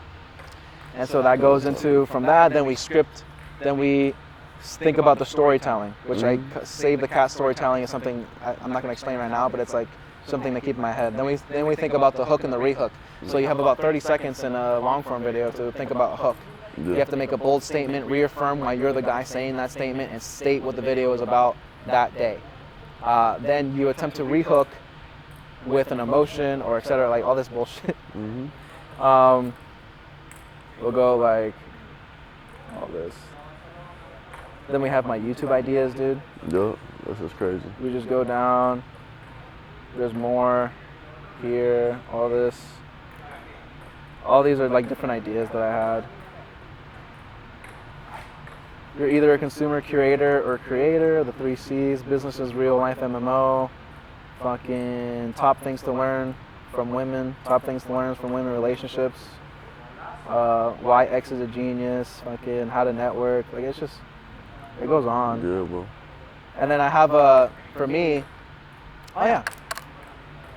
And so that goes into, from that, then we script, then we think about the storytelling, which I Save the Cat storytelling is something I'm not gonna explain right now, but it's like something to keep in my head. Then we think about the hook and the rehook. So you have about 30 seconds in a long form video to think about a hook. You have to make a bold statement, reaffirm why you're the guy saying that statement, and state what the video is about that day. Then you attempt to rehook with an emotion or etc., like all this bullshit. We'll go like all this. Then we have my YouTube ideas, dude. Yup, this is crazy. We just go down. There's more here, all this. All these are like different ideas that I had. You're either a consumer, curator, or creator. The 3 C's: businesses, real life MMO. Fucking top things to learn from women. Top things to learn from women relationships. Why X is a genius. Fucking how to network. Like it's just, it goes on. Yeah, bro. And then I have for me. Oh yeah.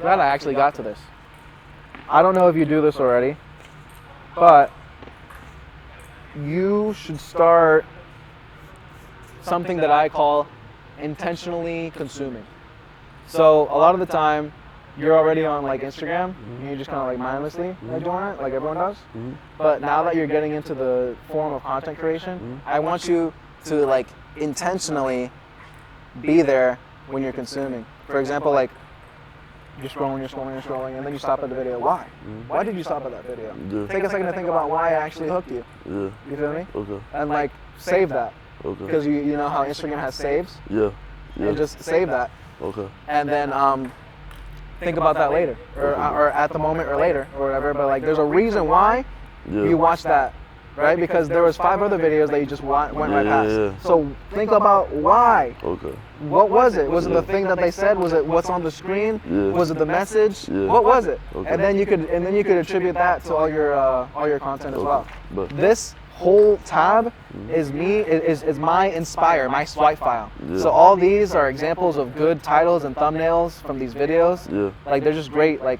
Glad I actually got to this. I don't know if you do this already, but you should start something that I call intentionally consuming. So a lot of the time, you're already on like Instagram, and you're just kind of like mindlessly like doing it, like everyone does. But now that you're getting into the form of content creation, I want you to like intentionally be there when you're consuming. For example, like you're scrolling, and then you stop at the video. Why? Why did you stop at that video? Yeah. Take a second to think about why I actually hooked you. Yeah. You feel me? Okay. And like save that. Okay. Because you know how Instagram has saves? Yeah. Yeah. And just save that. Okay. And then think about that later, or at the moment or later, or whatever. But like, there's a reason why you watched that, right? Because there was 5 other videos that you just went right past. Yeah. So think about why. Okay. What was it? Was it the thing that they said? Was it what's on the screen? Yeah. Was it the message? Yeah. What was it? Okay. And then you could attribute that to all your content as well. But This whole tab is my Inspire, my swipe file. Yeah. So all these are examples of good titles and thumbnails from these videos. Yeah. Like they're just great. Like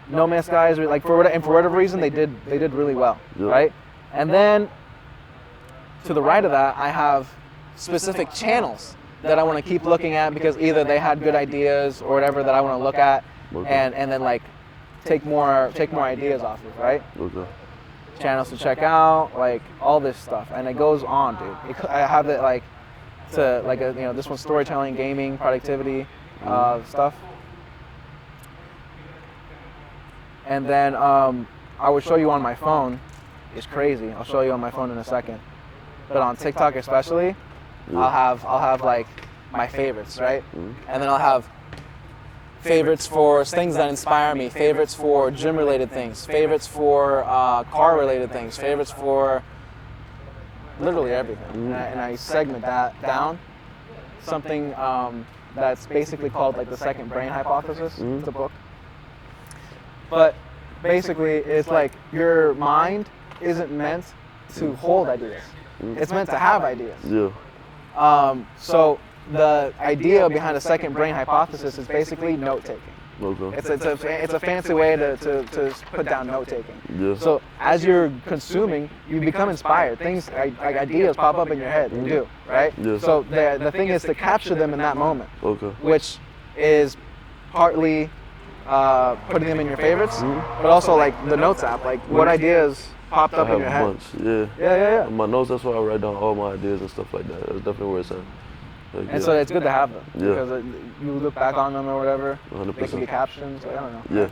No Man's Skies, like for whatever reason they did really well, Yeah. right? And then to the right of that, I have specific channels that I want to keep looking at because either they had good ideas or whatever that I want to look at, Okay. and then like take more ideas off of, right? Okay. Channels to check out, like all this stuff, and it goes on, dude. I have it like to like this one's storytelling, gaming, productivity, stuff. And then I would show you on my phone. It's crazy. I'll show you on my phone in a second. But on TikTok especially, I'll have like my favorites, right? And then I'll have favorites for things that inspire me, favorites for gym-related things, favorites for car-related things, favorites for literally everything. And I segment that down. Something that's basically called like the second brain hypothesis. It's a book. But basically, it's like your mind isn't meant to hold ideas. It's meant to have ideas. Yeah. So the idea behind a second brain hypothesis is basically note-taking. Okay. It's a fancy way to put down note-taking. Yeah. So as you're consuming, you become inspired. Things like ideas pop up in your head. They do, right? Yeah. So the thing is to capture them in that moment, Okay. which is partly putting them in your favorites, but also like the Notes app. Like what ideas popped up I in have your a head? bunch. Yeah. Yeah. In my notes, that's why I write down all my ideas and stuff like that. That's definitely where it's at. Like, And so it's good to have them Yeah. because you look back on them or whatever. 100%. They can be captions. Like, I don't know.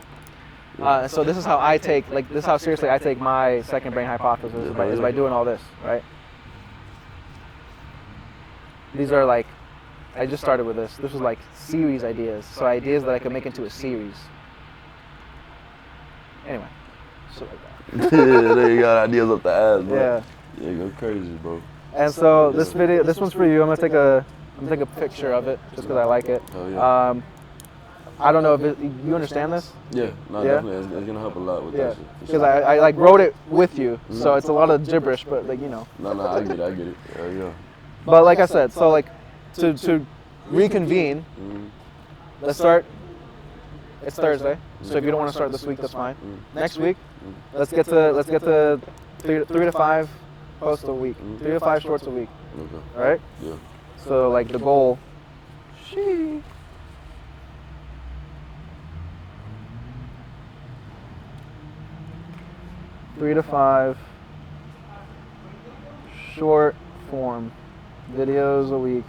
Yeah. So this is how I take, like, this is how seriously I take my second brain hypothesis is by doing all this, right? These are like, I just started with this. This was like series ideas. So ideas that I could make into a series. Anyway, so like that. Yeah, there you got ideas up the ass, bro. Yeah. Yeah, go crazy, bro. And so this one's for you. I'm gonna take a picture of it just because I like it. Oh, yeah. I don't know if you understand this. Yeah, no, Yeah? definitely. It's gonna help a lot with Yeah, that shit. for because sure. I like wrote it with you, so it's a lot of gibberish, but like No, I get it. Yeah. But like I said, so like to reconvene, let's start. It's Thursday, so if you don't want to start this week, that's fine. Next week, let's get to 3 to 5 posts a week, 3 to 5 shorts a week. Okay. All right. Yeah. So like the goal. 3 to 5 short form videos a week.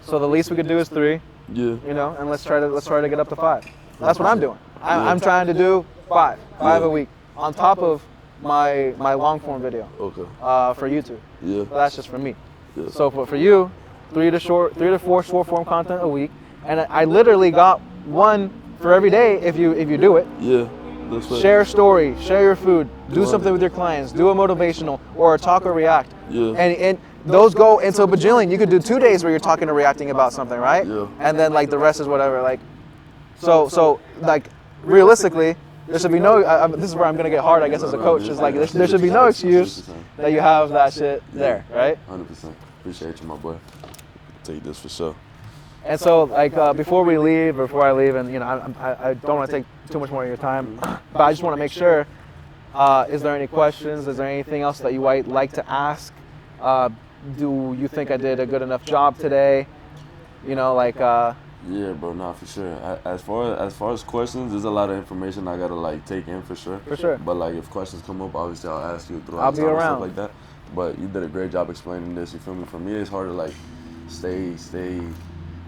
So the least we could do is 3, Yeah. you know, and let's try to get up to 5. That's what I'm doing. I'm trying to do 5 a week on top of my long form video Okay. for YouTube. Yeah. So that's just for me. Yeah. So for you, 3 to 4 short form content a week, and I literally got one for every day if you do it. Yeah. That's right. Share a story, share your food, do something with your clients, do a motivational or a talk or react. Yeah. And those go into a bajillion. You could do 2 days where you're talking or reacting about something, right? Yeah. And then like the rest is whatever. Like, so like realistically, there should be no. This is where I'm gonna get hard, I guess, as a coach. Is like there should be no excuse that you have that shit there, right? 100%. Appreciate you, my boy. Take this for sure. And so, like, before I leave, and you know, I don't want to take too much more of your time, but I just want to make sure. Is there any questions? Is there anything else that you might like to ask? Do you think I did a good enough job today? You know, like. Yeah, bro, nah, for sure. As far as questions, there's a lot of information I gotta like take in for sure. For sure. But like if questions come up, obviously I'll ask you throughout I'll the be time and around. stuff like that. But you did a great job explaining this. You feel me? For me, it's hard to like stay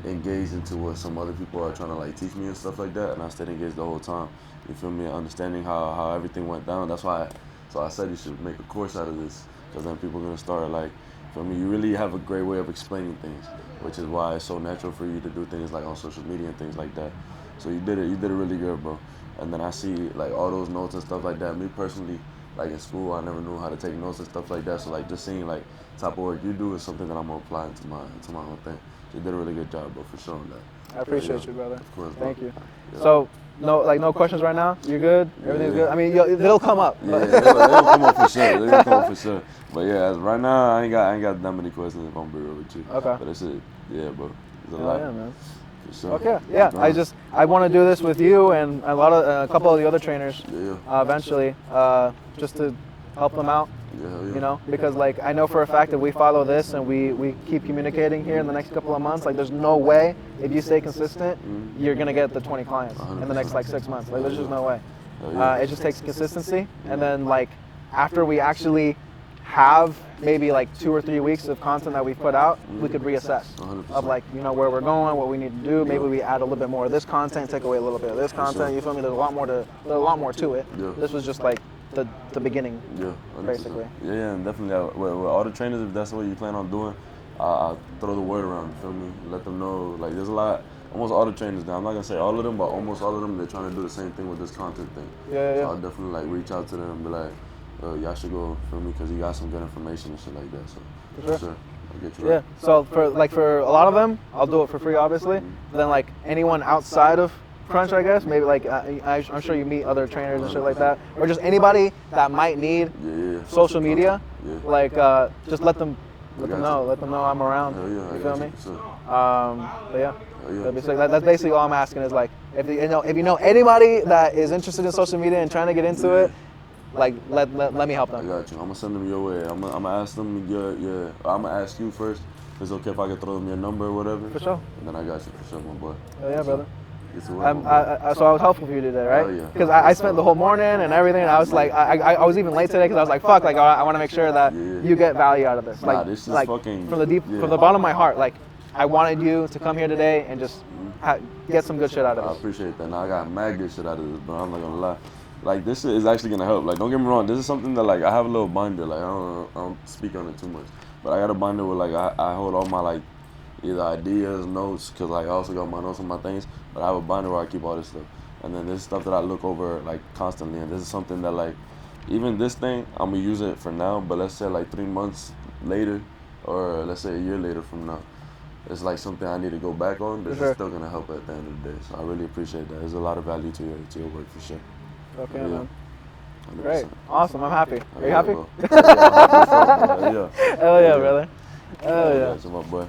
engaged into what some other people are trying to like teach me and stuff like that, and I stayed engaged the whole time. You feel me? Understanding how everything went down. That's why. So I said you should make a course out of this, because then people are gonna start like. For me, you really have a great way of explaining things, which is why it's so natural for you to do things like on social media and things like that. So you did it really good, bro. And then I see like all those notes and stuff like that. Me personally, like in school, I never knew how to take notes and stuff like that. So like just seeing like type of work you do is something that I'm gonna apply into my own thing. So you did a really good job, bro, for showing that. I appreciate you, brother. Of course, bro. Thank you. Yeah. So, no questions right now? You're good? Everything's good? I mean, it'll come up. Yeah, it'll come up for sure. It'll come up for sure. But yeah, as right now I ain't got that many questions if I'm be real with you. Okay. But it's it. Yeah, bro. There's a Oh, lot. yeah, man. For sure. Okay, yeah. I want to do this with you and a couple of the other trainers Yeah. eventually, just to help them out. Yeah, hell yeah. You know, because like I know for a fact that we follow this and we keep communicating here in the next couple of months. Like, there's no way if you stay consistent, you're gonna get the 20 clients in the next like 6 months. Like, there's just no way. Hell yeah. It just takes consistency, and then like after we actually have maybe like 2 or 3 weeks of content that we put out, we could reassess 100%. of like, you know, where we're going, what we need to do. Maybe we add a little bit more of this content, take away a little bit of this content. You feel me? There's a lot more to it. Yeah. This was just like the beginning. Yeah, 100%. Basically. Yeah, and definitely with all the trainers, if that's what you plan on doing, I'll throw the word around, you feel me? Let them know, like there's a lot, almost all the trainers now, I'm not gonna say all of them, but almost all of them, they're trying to do the same thing with this content thing. Yeah. So I'll definitely like reach out to them and be like, y'all should go, feel me? Because you got some good information and shit like that, so For sure. I'll get you Yeah. right. So for a lot of them, I'll do it for free, obviously. Then like anyone outside of Crunch, I guess, maybe like I'm sure you meet other trainers and shit like that, or just anybody that might need Yeah. social media. Yeah. Like just let them know. Let them know I'm around. Hell yeah, I You got feel me? for sure. But yeah. Hell yeah. That'd be sick. That's basically all I'm asking is like if you know anybody that is interested in social media and trying to get into it, like let me help I them. got you. I'm gonna send them your way. I'm gonna ask them I'm gonna ask you first. If it's okay if I can throw them your number or whatever. For sure. And then I got you for sure, my boy. Hell yeah, brother. Get to work, my boy. So I was helpful for you today, right? Oh, yeah. Because I spent the whole morning and everything, and I was like, I was even late today because I was like, fuck, like I want to make sure that Yeah. you get value out of this. Nah, Like, this is like fucking- from yeah. the bottom of my heart, like I wanted you to come here today and just get some good shit out I of it. appreciate that. Now I got mad good shit out of this, bro. I'm not gonna lie. Like this shit is actually gonna help. Like don't get me wrong, this is something that like I have a little binder. Like I don't speak on it too much, but I got a binder where like I hold all my like either ideas, notes, cause like I also got my notes on my things. But I have a binder where I keep all this stuff, and then this is stuff that I look over like constantly. And this is something that like even this thing I'm gonna use it for now. But let's say like 3 months later, or let's say a year later from now, it's like something I need to go back on, but For sure. it's still gonna help at the end of the day. So I really appreciate that. There's a lot of value to your work for sure. Okay, Yeah. man. 100%. Great. Awesome. I'm happy. Are you Yeah, happy? bro. Yeah, 100%, bro. Yeah. Hell yeah, brother. Hell yeah. That's my boy.